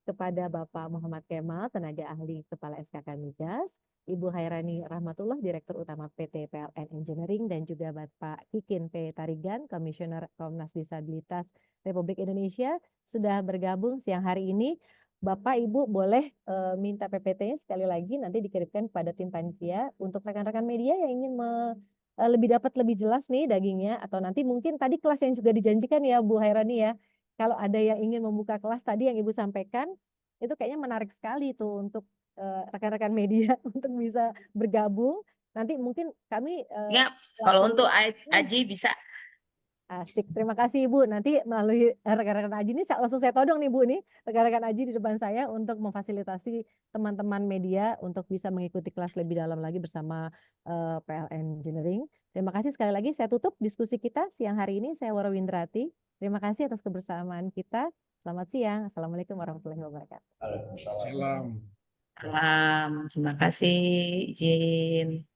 kepada Bapak Muhammad Kemal, tenaga ahli Kepala SKK Migas, Ibu Hairani Rahmatullah, Direktur Utama PT PLN Engineering, dan juga Bapak Kikin P. Tarigan, Komisioner Komnas Disabilitas Republik Indonesia, sudah bergabung siang hari ini Bapak Ibu boleh minta PPT-nya sekali lagi nanti dikirimkan kepada tim panitia untuk rekan-rekan media yang ingin dapat lebih jelas nih dagingnya, atau nanti mungkin tadi kelas yang juga dijanjikan ya Bu Hairani ya. Kalau ada yang ingin membuka kelas tadi yang Ibu sampaikan, itu kayaknya menarik sekali tuh untuk rekan-rekan media untuk bisa bergabung. Nanti mungkin kami Ya, kalau selaku- untuk Aji bisa. Asik, terima kasih Ibu. Nanti melalui rekan-rekan Aji ini langsung saya todong nih Bu nih, rekan-rekan Aji di depan saya untuk memfasilitasi teman-teman media untuk bisa mengikuti kelas lebih dalam lagi bersama PLN Engineering. Terima kasih sekali lagi. Saya tutup diskusi kita siang hari ini. Saya Wara Windrati. Terima kasih atas kebersamaan kita. Selamat siang. Assalamualaikum warahmatullahi wabarakatuh. Waalaikumsalam. Salam. Salam, terima kasih, izin.